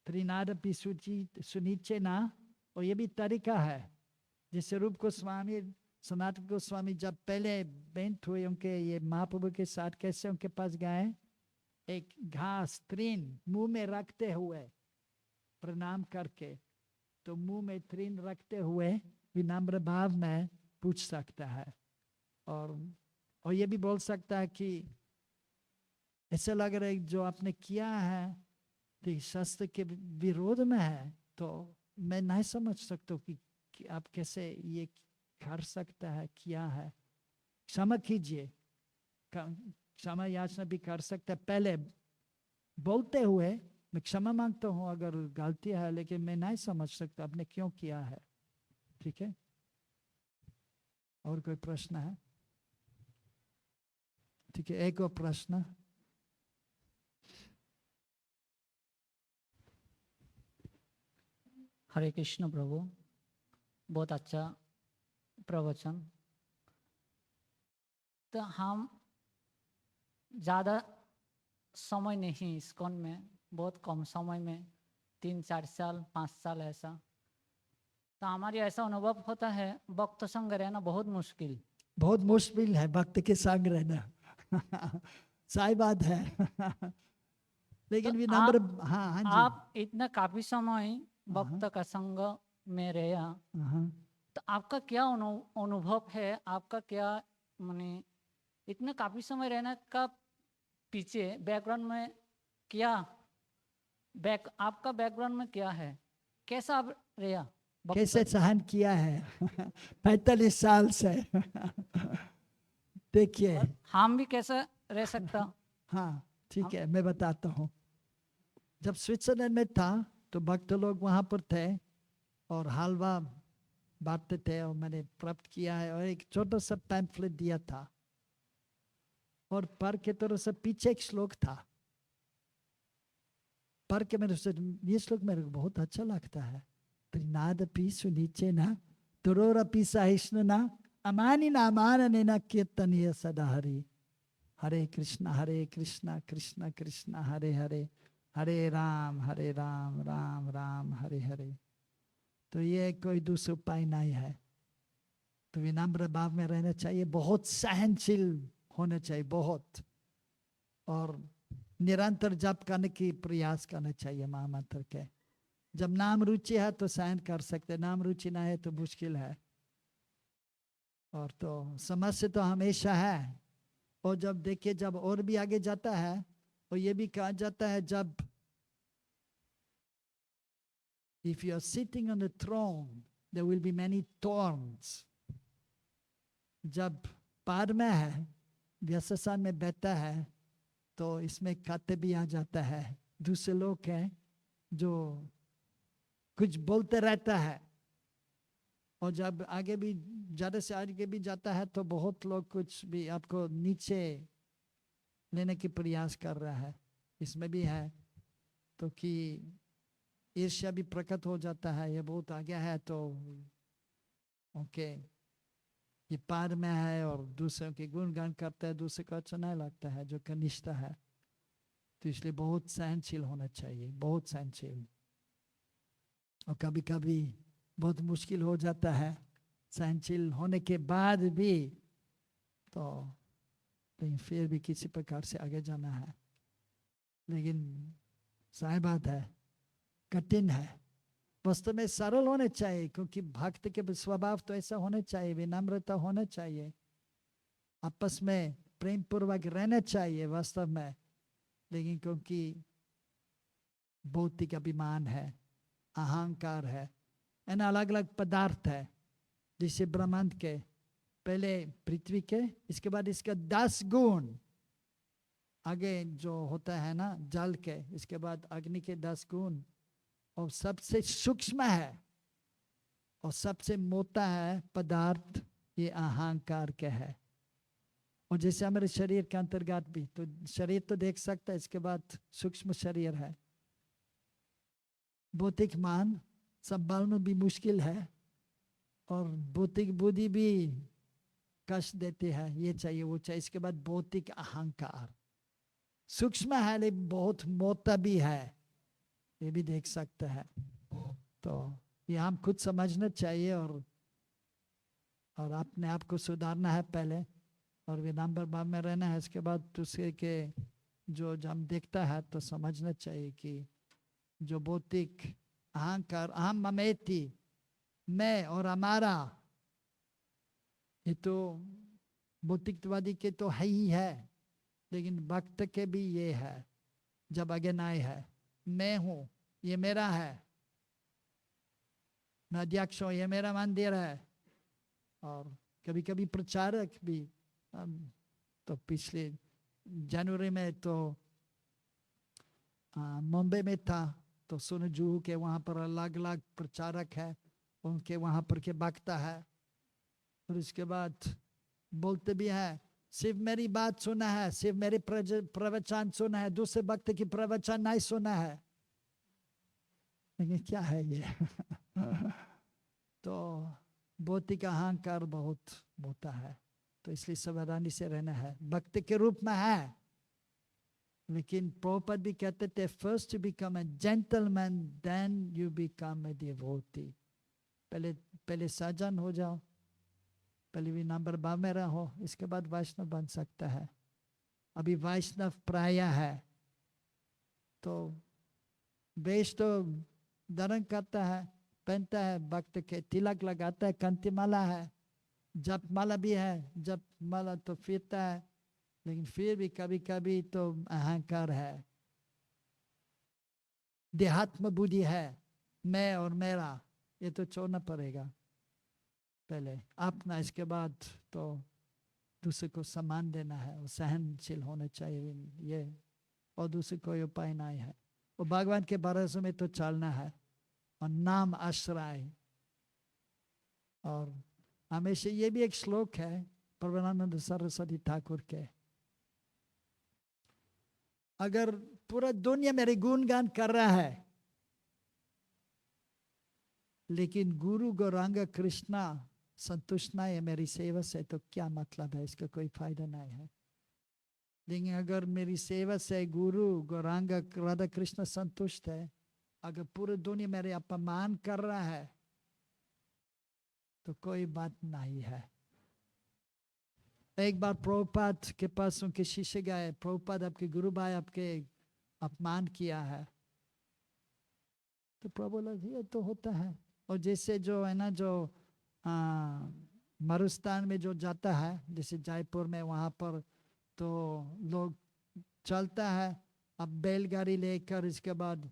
त्रिनादपि सुनिचे ना. और ये भी तरीका है. जैसे रूप गोस्वामी, सनातन गोस्वामी जब पहले बेंट हुए उनके ये महाप्रभु के साथ, कैसे उनके पास गए, एक घास तृण मुंह में रखते हुए प्रणाम करके. तो मुंह में तृण रखते हुए विनम्र भाव में पूछ सकता है. और ये भी बोल सकता है कि ऐसा लग रहा है जो आपने किया है तो शास्त्र के विरोध में है, तो मैं नहीं समझ सकता कि आप कैसे ये कर सकता है, किया है. क्षमा कीजिए, क्षमा याचना भी कर सकता है. पहले बोलते हुए मैं क्षमा मांगता हूँ अगर गलती है, लेकिन मैं नहीं समझ सकता आपने क्यों किया है. ठीक है, और कोई प्रश्न है? ठीक है, एक और प्रश्न. हरे कृष्ण प्रभु, बहुत अच्छा प्रवचन. तो हम ज़्यादा समय नहीं इस्कॉन में, बहुत कम समय में 3-4 साल 5 साल ऐसा. तो हमारी ऐसा अनुभव होता है भक्त संग रहना बहुत मुश्किल. बहुत मुश्किल है भक्त के संग रहना. सही बात है. लेकिन तो विनम्र. हाँ हाँ जी, आप इतना काफी समय भक्त का संग में रहा, तो आपका क्या अनुभव है, आपका क्या माने इतना काफी समय रहने का पीछे बैकग्राउंड में क्या आपका बैकग्राउंड में क्या है, कैसा आप रहा, कैसे सहन किया है 45 साल से. देखिए, हम भी कैसे रह सकता. हाँ ठीक है, मैं बताता हूँ. जब स्विट्जरलैंड में था तो भक्त लोग वहाँ पर थे और हलवा बांटते थे और मैंने प्राप्त किया है और एक छोटा सा पैम्फलेट दिया था और पर के थोड़ा सा पीछे एक श्लोक था। पर के मेरे से ये श्लोक मेरे को बहुत अच्छा लगता है। त्रिनाद पी सुनीचे ना तुरोरा पी सहिष्णु ना अमानी ना अमान ना कीर्तनीय सदा हरि। हरे कृष्णा कृष्णा कृष्णा हरे हरे हरे राम राम राम हरे हरे। तो ये कोई दूसरा उपाय नहीं है। तो विनम्र भाव में रहना चाहिए, बहुत सहनशील होना चाहिए बहुत, और निरंतर जप करने की प्रयास करना चाहिए महामंत्र के। जब नाम रुचि है तो सहन कर सकते, नाम रुचि ना है तो मुश्किल है। और तो समस्या तो हमेशा है। और जब देखिए जब और भी आगे जाता है और ये भी कहा जाता है जब if you are sitting on the throne there will be many thorns। जब पार में है व्यसन में बैठा है तो इसमें कांटे भी आ जाता है। दूसरे लोग हैं जो कुछ बोलते रहता है और जब आगे भी ज़्यादा से आगे भी जाता है तो बहुत लोग कुछ भी आपको नीचे लेने की प्रयास कर रहा है। इसमें भी है तो कि ईर्ष्या भी प्रकट हो जाता है, ये बहुत आगे है तो ओके ये पार में है और दूसरों के गुणगान करता है, दूसरे को अच्छा नहीं लगता है जो कनिष्ठ है। तो इसलिए बहुत सहनशील होना चाहिए, बहुत सहनशील। और कभी कभी बहुत मुश्किल हो जाता है सहनशील होने के बाद भी, तो लेकिन फिर भी किसी प्रकार से आगे जाना है। लेकिन सही बात है कठिन है, वास्तव में सरल होने चाहिए क्योंकि भक्त के स्वभाव तो ऐसा होना चाहिए, विनम्रता होना चाहिए, आपस में प्रेम पूर्वक रहना चाहिए वास्तव में। लेकिन क्योंकि भौतिक अभिमान है, अहंकार है, ना अलग अलग पदार्थ है, जैसे ब्रह्मांड के पहले पृथ्वी के, इसके बाद इसका 10 गुण आगे जो होता है ना जल के, इसके बाद अग्नि के 10 गुण, और सबसे सूक्ष्म है और सबसे मोटा है पदार्थ ये अहंकार के है। और जैसे हमारे शरीर के अंतर्गत भी तो शरीर तो देख सकता है, इसके बाद सूक्ष्म शरीर है। भौतिक मान संभालना भी मुश्किल है और भौतिक बुद्धि भी कष्ट देती है, ये चाहिए वो चाहिए। इसके बाद भौतिक अहंकार सूक्ष्म है लेकिन बहुत मोटा भी है, ये भी देख सकते हैं। तो ये हम खुद समझना चाहिए और अपने आप को सुधारना है पहले और विनम्र भाव में रहना है। इसके बाद दूसरे के जो हम देखता है तो समझना चाहिए कि जो भौतिक अहंकार अहम ममेति मैं और हमारा, ये तो भौतिकवादी के तो है ही है, लेकिन भक्त के भी ये है। जब अज्ञानाय है, मैं हूं ये मेरा है, मैं अध्यक्ष हूं ये मेरा मंदिर है। और कभी कभी प्रचारक भी तो पिछले जनवरी में तो मुंबई में था तो सुन जूहू के वहाँ पर अलग अलग प्रचारक है, उनके वहाँ पर के बकता है और इसके बाद बोलते भी है सिर्फ मेरी बात सुना है, सिर्फ मेरे प्रवचन सुना है, दूसरे भक्त की प्रवचन नहीं सुना है। लेकिन क्या है ये तो भौतिक अहंकार बहुत होता है, तो इसलिए सावधानी से रहना है। भक्त के रूप में है, लेकिन प्रभुपाद भी कहते थे first you become a gentleman then you become a devotee. पहले सज्जन हो जाओ, पहले विनम्र भाव में रहो, इसके बाद वैष्णव बन सकता है। अभी वैष्णव प्राय है तो वेश तो धारण करता है, पहनता है, भक्त के तिलक लगाता है, कंठी माला है, जप माला भी है, जप माला तो फिरता है, लेकिन फिर भी कभी कभी तो अहंकार है, देहात्म बुद्धि है, मैं और मेरा, ये तो छोड़ना पड़ेगा पहले अपना, इसके बाद तो दूसरे को सम्मान देना है और सहनशील होना चाहिए ये, और दूसरे कोई उपाय नहीं है। और भगवान के भरोसे में तो चलना है, और नाम आश्रय। और हमेशा ये भी एक श्लोक है प्रभुनानंद सरस्वती ठाकुर के, अगर पूरा दुनिया मेरे गुणगान कर रहा है लेकिन गुरु गौरांग कृष्णा संतुष्ट नहीं है मेरी सेवा से, तो क्या मतलब है, इसका कोई फायदा नहीं है। लेकिन अगर मेरी सेवा से गुरु गौरांग राधा कृष्ण संतुष्ट है, अगर पूरी दुनिया मेरे अपमान कर रहा है तो कोई बात नहीं है। एक बार प्रभुपाद के पास उनके शिष्य गए, प्रभुपाद आपके गुरु भाई आपके अपमान किया है। तो प्रभु बोला ये तो होता है। और जैसे जो है ना, जो मरुस्थान में जो जाता है, जैसे जयपुर में वहाँ पर तो लोग चलता है, अब बैलगाड़ी लेकर, इसके बाद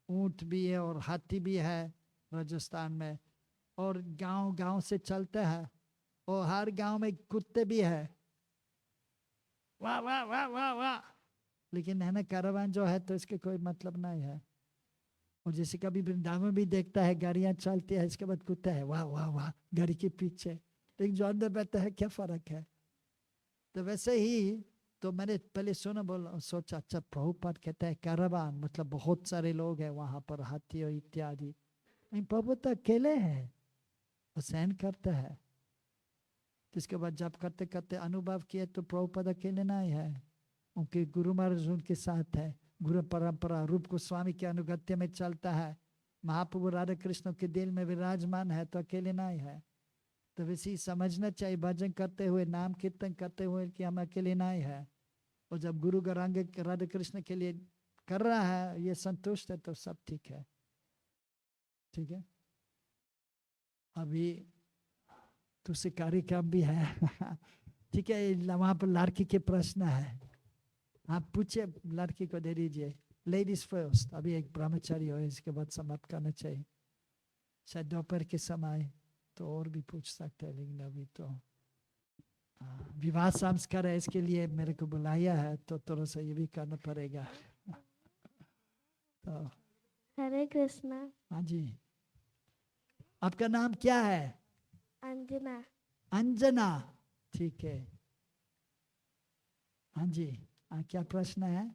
ऊंट भी है और हाथी भी है राजस्थान में, और गांव गांव से चलता है, और हर गांव में कुत्ते भी है, वाह वाह वाह वाह वाह। लेकिन है ना कारवान जो है तो इसके कोई मतलब नहीं है। और जैसे कभी वृंदावन भी देखता है गाड़ियां चलती है, इसके बाद कुत्ता है वाह वाह वाह गाड़ी के पीछे, लेकिन जो अंदर बैठता है क्या फर्क है। तो वैसे ही तो मैंने पहले सुना, बोला सोचा अच्छा प्रभुपाद कहता है कारवान मतलब बहुत सारे लोग हैं वहां पर, हाथी और इत्यादि। प्रभु तो अकेले है, वो सहन करता है। तो इसके बाद जब करते करते अनुभव किए तो प्रभुपाद अकेले नहीं है, उनके गुरु महाराज उनके साथ है, गुरु परंपरा रूप गोस्वामी के अनुगत्य में चलता है, महाप्रभु राधा कृष्ण के दिल में विराजमान है, तो अकेले नहीं है। तो वैसे ही समझना चाहिए भजन करते हुए, नाम कीर्तन करते हुए कि हम अकेले नहीं है। और जब गुरु गौरांग राधा कृष्ण के लिए कर रहा है, ये संतुष्ट है, तो सब ठीक है। ठीक है, अभी दूसरे कार्यक्रम भी है ठीक है, वहां पर लड़की के प्रश्न है, आप पूछे, लड़की को दे दीजिए। लेडीज फर्स्ट, अभी एक ब्रह्मचारी हो, इसके बाद समाप्त करना चाहिए। शायद दोपहर के समय तो और भी पूछ सकते हैं, लेकिन अभी तो विवाह संस्कार है, इसके लिए मेरे को बुलाया है, तो थोड़ा सा ये भी करना पड़ेगा तो हरे कृष्णा। हाँ जी, आपका नाम क्या है? अंजना। अंजना, ठीक है। हाँ जी, क्या प्रश्न है?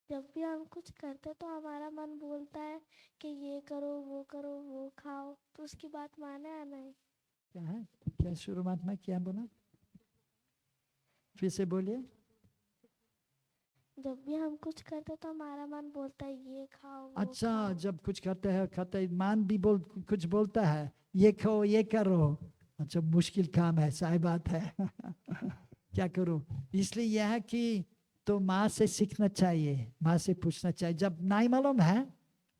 जब भी हम कुछ करते तो हमारा मन बोलता है कि ये करो वो खाओ, तो उसकी बात माने या नहीं? क्या है, क्या शुरुआत में क्या बोला, फिर से बोलिए। जब भी हम कुछ करते तो हमारा मन बोलता है ये खाओ वो अच्छा, खाओ। जब कुछ करते हैं खाते मान भी कुछ बोलता है, ये खाओ ये करो। अच्छा, मुश्किल काम है, सही बात है क्या करूं, इसलिए यह है कि तो माँ से सीखना चाहिए, माँ से पूछना चाहिए। जब नहीं मालूम है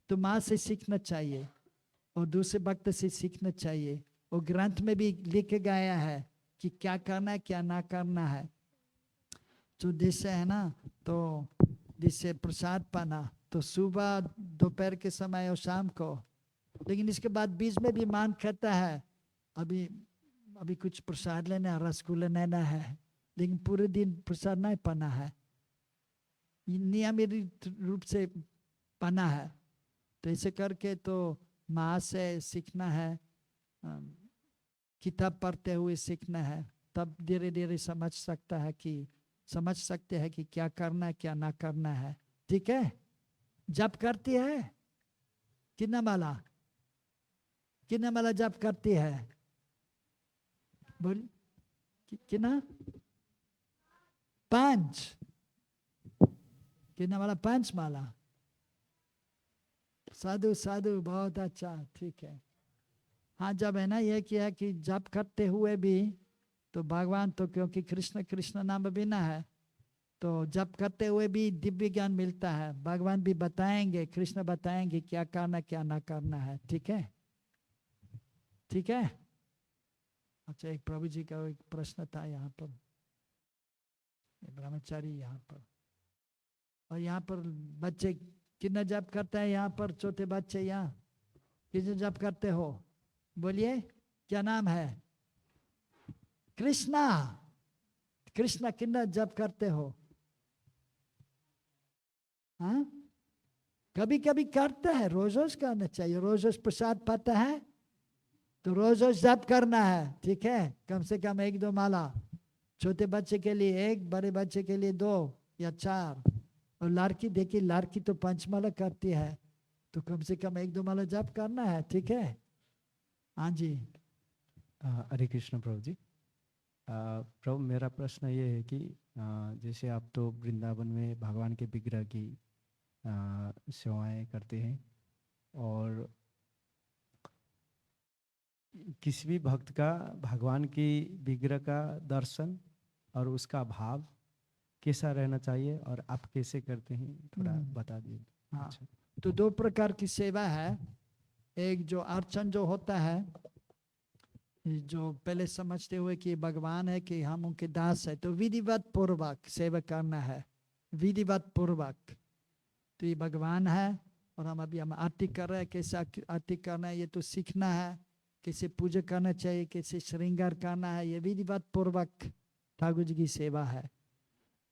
तो माँ से सीखना चाहिए और दूसरे भक्त से सीखना चाहिए। और ग्रंथ में भी लिख गया है कि क्या करना है क्या ना करना है। तो जिससे है ना, तो जिससे प्रसाद पाना तो सुबह दोपहर के समय और शाम को, लेकिन इसके बाद बीच में भी मान खाता है अभी कुछ प्रसाद लेना है, रसगुल्ला लेना है, लेकिन पूरे दिन प्रसाद नहीं पाना है, नियमित रूप से पाना है। तो ऐसे करके तो माँ से सीखना है, किताब पढ़ते हुए सीखना है, तब धीरे धीरे समझ सकते हैं कि क्या करना है क्या ना करना है। ठीक है, जप करती है कितना माला जप करती है, बोल कितना? 5 कितना माला? 5 माला। साधु साधु, बहुत अच्छा, ठीक है। हाँ, जब है ना ये किया है कि जप करते हुए भी तो भगवान तो क्योंकि कृष्ण कृष्ण नाम बिना है, तो जप करते हुए भी दिव्य ज्ञान मिलता है, भगवान भी बताएंगे, कृष्ण बताएंगे क्या करना क्या ना करना है। ठीक है, ठीक है। अच्छा, एक प्रभु जी का एक प्रश्न था यहाँ पर, ब्रह्मचारी यहाँ पर, और यहाँ पर बच्चे कितना जप करता है? यहाँ पर छोटे बच्चे यहाँ कितना जप करते हो? बोलिए, क्या नाम है? कृष्णा। कृष्णा कितना जप करते हो? हाँ, कभी कभी करता है, रोज रोज करना चाहिए। रोज रोज प्रसाद पाता है तो रोज रोज जप करना है, ठीक है, कम से कम 1-2 माला। छोटे बच्चे के लिए 1, बड़े बच्चे के लिए 2 या 4। और लड़की, देखिए लड़की तो 5 माला करती है, तो कम से कम 1-2 माला जप करना है, ठीक है। हाँ जी। हरे कृष्ण प्रभु जी। प्रभु मेरा प्रश्न ये है कि जैसे आप तो वृंदावन में भगवान के विग्रह की सेवाएं करते हैं, और किसी भी भक्त का भगवान की विग्रह का दर्शन और उसका भाव कैसा रहना चाहिए, और आप कैसे करते हैं, थोड़ा बता दीजिए। हाँ, अच्छा। तो 2 प्रकार की सेवा है। एक जो अर्चन जो होता है, जो पहले समझते हुए कि भगवान है, कि हम उनके दास है, तो विधिवत पूर्वक सेवा करना है, विधिवत पूर्वक। तो ये भगवान है और हम आरती कर रहे हैं, कैसे आरती करना है ये तो सीखना है, कैसे पूजा करना चाहिए, कैसे श्रृंगार करना है, ये विधिवत पूर्वक ठाकुर जी की सेवा है।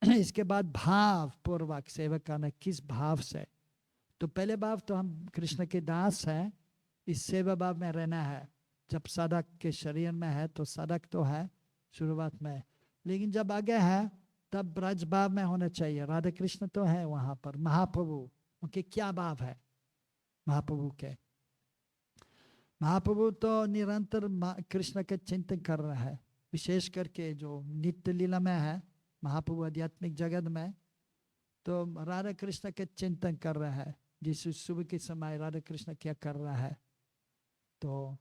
इसके बाद भाव पूर्वक सेवा करना, किस भाव से। तो पहले भाव तो हम कृष्ण के दास हैं, इस सेवा भाव में रहना है। जब साधक के शरीर में है तो साधक तो है शुरुआत में, लेकिन जब आगे है तब ब्रज भाव में होना चाहिए। राधा कृष्ण तो है वहां पर, महाप्रभु उनके क्या भाव है महाप्रभु के। महाप्रभु तो निरंतर कृष्ण के चिंतन कर रहा है, विशेष करके जो नित्य लीला में है महाप्रभु आध्यात्मिक जगत में, तो राधा कृष्ण के चिंतन कर रहा है। जिस सुबह के समय राधा कृष्ण क्या कर रहा है, तो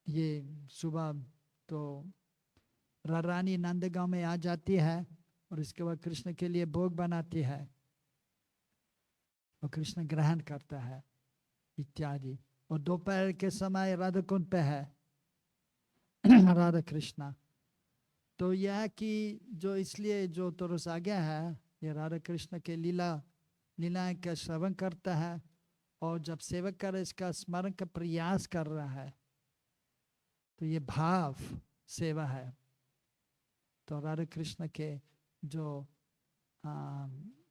ये सुबह तो रानी नंदगांव में आ जाती है और इसके बाद कृष्ण के लिए भोग बनाती है और कृष्ण ग्रहण करता है इत्यादि। और दोपहर के समय राधा कुंड पे है राधा कृष्णा। तो यह कि जो इसलिए जो तुरस आ गया है, ये राधा कृष्ण के लीलाएं का श्रवण करता है, और जब सेवक कर इसका स्मरण का प्रयास कर रहा है, तो ये भाव सेवा है। तो राधा कृष्ण के जो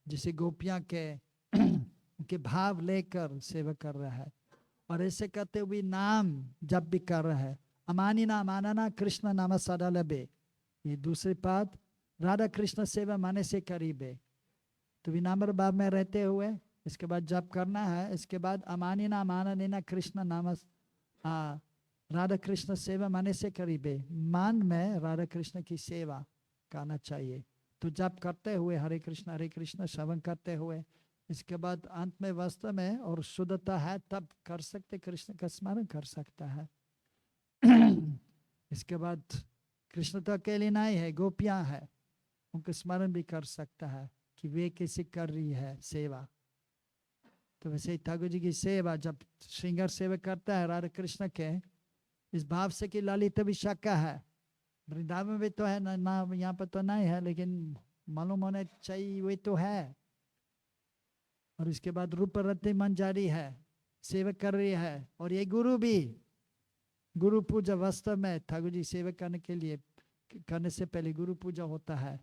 जिसे गोपियां के भाव लेकर सेवा कर रहा है, और ऐसे करते हुए नाम जब भी कर रहा है, अमानी नाम आनना कृष्ण नाम सदा लबे। ये दूसरी बात, राधा कृष्ण सेवा माने से करीब है। तो विनम्र भाव में रहते हुए इसके बाद जप करना है। इसके बाद अमानी नाम आनना कृष्ण नाम राधा कृष्ण सेवा माने से करीब है, मान में राधा कृष्ण की सेवा करना चाहिए। तो जप करते हुए हरे कृष्ण श्रवण करते हुए, इसके बाद अंत में वास्तव में और शुद्धता है तब कर सकते, कृष्ण का स्मरण कर सकता है। इसके बाद कृष्ण तो अकेले नहीं है, गोपियां है, उनका स्मरण भी कर सकता है कि वे कैसे कर रही है सेवा। तो वैसे ही ठाकुर जी की सेवा जब श्रृंगार सेवा करता है राधा कृष्ण के, इस भाव से कि ललित भी शक्का है, वृंदावन में भी तो है ना यहाँ पर तो नहीं है, लेकिन मालूम होना चाहिए वे तो है। और इसके बाद रूप रति मंजारी है, सेवा कर रही है। और ये गुरु भी, गुरु पूजा वास्तव में ठाकुर जी सेवा करने के लिए करने से पहले गुरु पूजा होता है।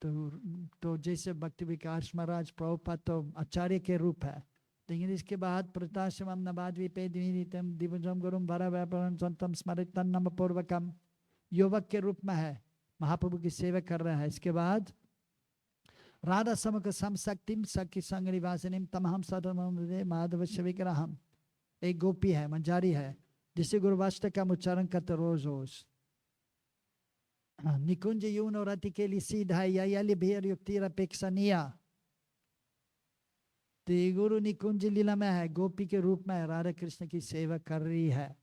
तो जैसे भक्ति विकास महाराज प्रभुपाद तो आचार्य के रूप है, लेकिन इसके बाद प्रताशम नवाद्वीपे दिवजम गुरुम भरा व्यापरम संतम स्मरित नम पूर्वकम युवक के रूप में है, महाप्रभु की सेवा कर रहा है। इसके बाद राधा समक समशक्तिम सखी संग निवासिनीम तमहम सदम माधव विग्रहम, एक गोपी है, मंजारी है, जिसे गुरुवाष्टकम उच्चारण करते रोज रोज। निकुंज यून और अति के लिए सीधा यली भेर युक्तिर अपेक्षणीय। तो गुरु निकुंज लीला में है, गोपी के रूप में राधा कृष्ण की सेवा कर रही है।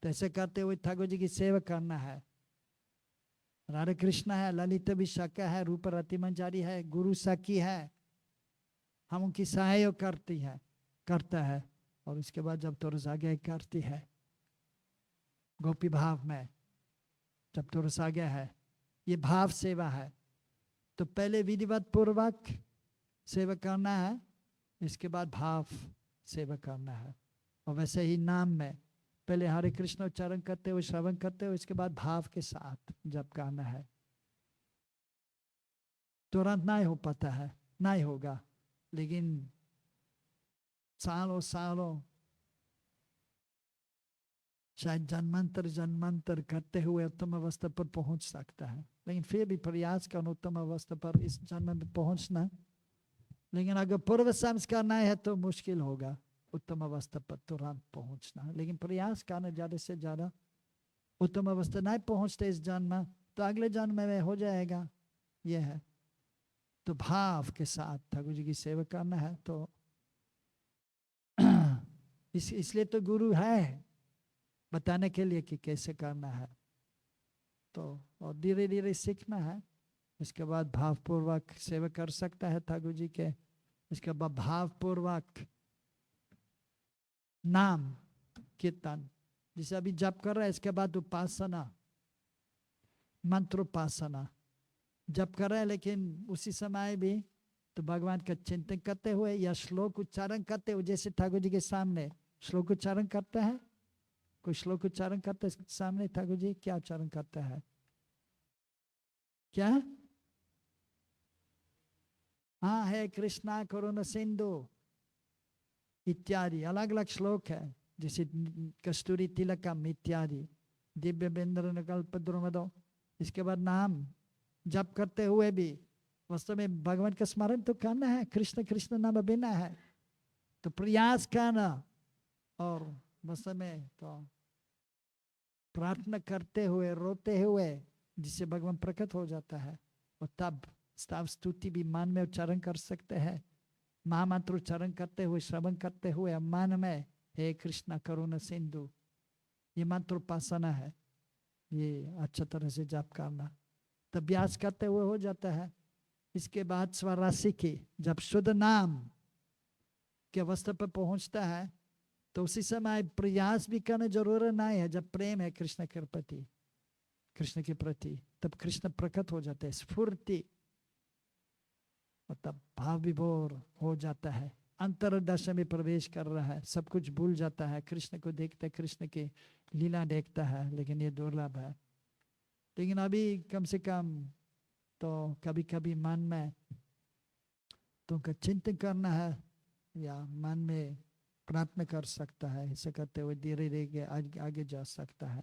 तो ऐसे करते हुए ठाकुर जी की सेवा करना है। राधा कृष्ण है, ललित भी शक्य है, रूप रति मंजारी है, गुरु सखी है, हम उनकी सहयोग करता है। और उसके बाद जब तुरस आगे करती है गोपी भाव में, जब तुरस आ गया है, ये भाव सेवा है। तो पहले विधिवत पूर्वक सेवा करना है, इसके बाद भाव सेवा करना है। और वैसे ही नाम में पहले हरे कृष्ण उच्चारण करते हुए श्रवण करते हुए, इसके बाद भाव के साथ जब गाना है। तुरंत नहीं हो पाता है, नहीं होगा, लेकिन सालों सालों शायद जन्मांतर जन्मांतर करते हुए उत्तम अवस्था पर पहुंच सकता है। लेकिन फिर भी प्रयास करना उत्तम अवस्था पर इस जन्म में पहुंचना। लेकिन अगर पूर्व संस्कार नहीं है तो मुश्किल होगा उत्तम अवस्था पर तुरंत पहुंचना। लेकिन प्रयास करना ज़्यादा से ज़्यादा, उत्तम अवस्था नहीं पहुंचते इस जन्म तो अगले जन्म में हो जाएगा। यह है तो भाव के साथ ठाकुर जी की सेवा करना है। तो इसलिए तो गुरु है, बताने के लिए कि कैसे करना है। तो और धीरे धीरे सीखना है। इसके बाद भावपूर्वक सेवा कर सकता है ठाकुर जी के। इसके बाद भावपूर्वक नाम कीर्तन, जिसे अभी जप कर रहा है, इसके बाद उपासना, मंत्रोपासना जप कर रहा है, लेकिन उसी समय भी तो भगवान का चिंतन करते हुए या श्लोक उच्चारण करते हुए, जैसे ठाकुर जी के सामने श्लोक उच्चारण करता है, कोई श्लोक उच्चारण करता है सामने ठाकुर जी, क्या उच्चारण करता है? क्या? हाँ, है कृष्णा करुणा सिंधु इत्यादि अलग अलग श्लोक है, जैसे कस्तूरी तिलकम इत्यादि, दिव्य बिंद्र कल्प द्रुमदो। इसके बाद नाम जप करते हुए भी वास्तव में भगवान का स्मरण तो करना है, कृष्ण कृष्ण नाम बिना है तो प्रयास करना, और वास्तव में तो प्रार्थना करते हुए रोते हुए जिससे भगवान प्रकट हो जाता है। और तब स्तव स्तुति भी मन में उच्चारण कर सकते हैं, महामंत्र उच्चारण करते हुए, श्रवण करते हुए मन में हे कृष्णा करुणा सिंधु, ये मंत्र उपासना है। ये अच्छा तरह से जाप करना, तब अभ्यास करते हुए हो जाता है। इसके बाद स्वराशि की जब शुद्ध नाम की अवस्था पर पहुंचता है तो उसी समय प्रयास भी करने जरूरत नहीं है। जब प्रेम है कृष्ण के प्रति, कृष्ण के प्रति, तब कृष्ण प्रकट हो जाते हैं, स्फूर्ति, और तब भाव विभोर हो जाता है, अंतरदर्शन में प्रवेश कर रहा है, सब कुछ भूल जाता है, कृष्ण को देखता है, कृष्ण की लीला देखता है। लेकिन ये दुर्लभ है। लेकिन अभी कम से कम तो कभी कभी मन में तो उनका चिंतन करना है या मन में प्रार्थना कर सकता है। ऐसे करते हुए धीरे धीरे आगे जा सकता है।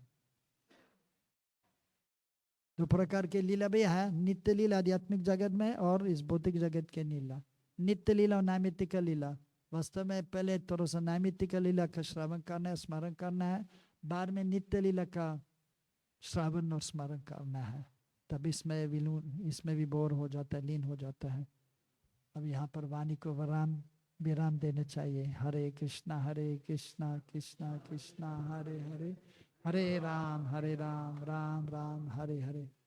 दो प्रकार के लीला भी है, नित्य लीला आध्यात्मिक जगत में और इस भौतिक जगत के लीला। नित्य लीला और नैमित्तिक लीला, वास्तव में पहले थोड़ा सा नैमित्तिक लीला का श्रवण करना है, स्मरण करना है, बाद में नित्य लीला का श्रवण और स्मरण करना है। तब इसमें भी बोर हो जाता है, लीन हो जाता है। अब यहाँ पर वाणी को विराम देना चाहिए। हरे कृष्णा कृष्णा कृष्णा हरे हरे, हरे राम राम राम हरे हरे।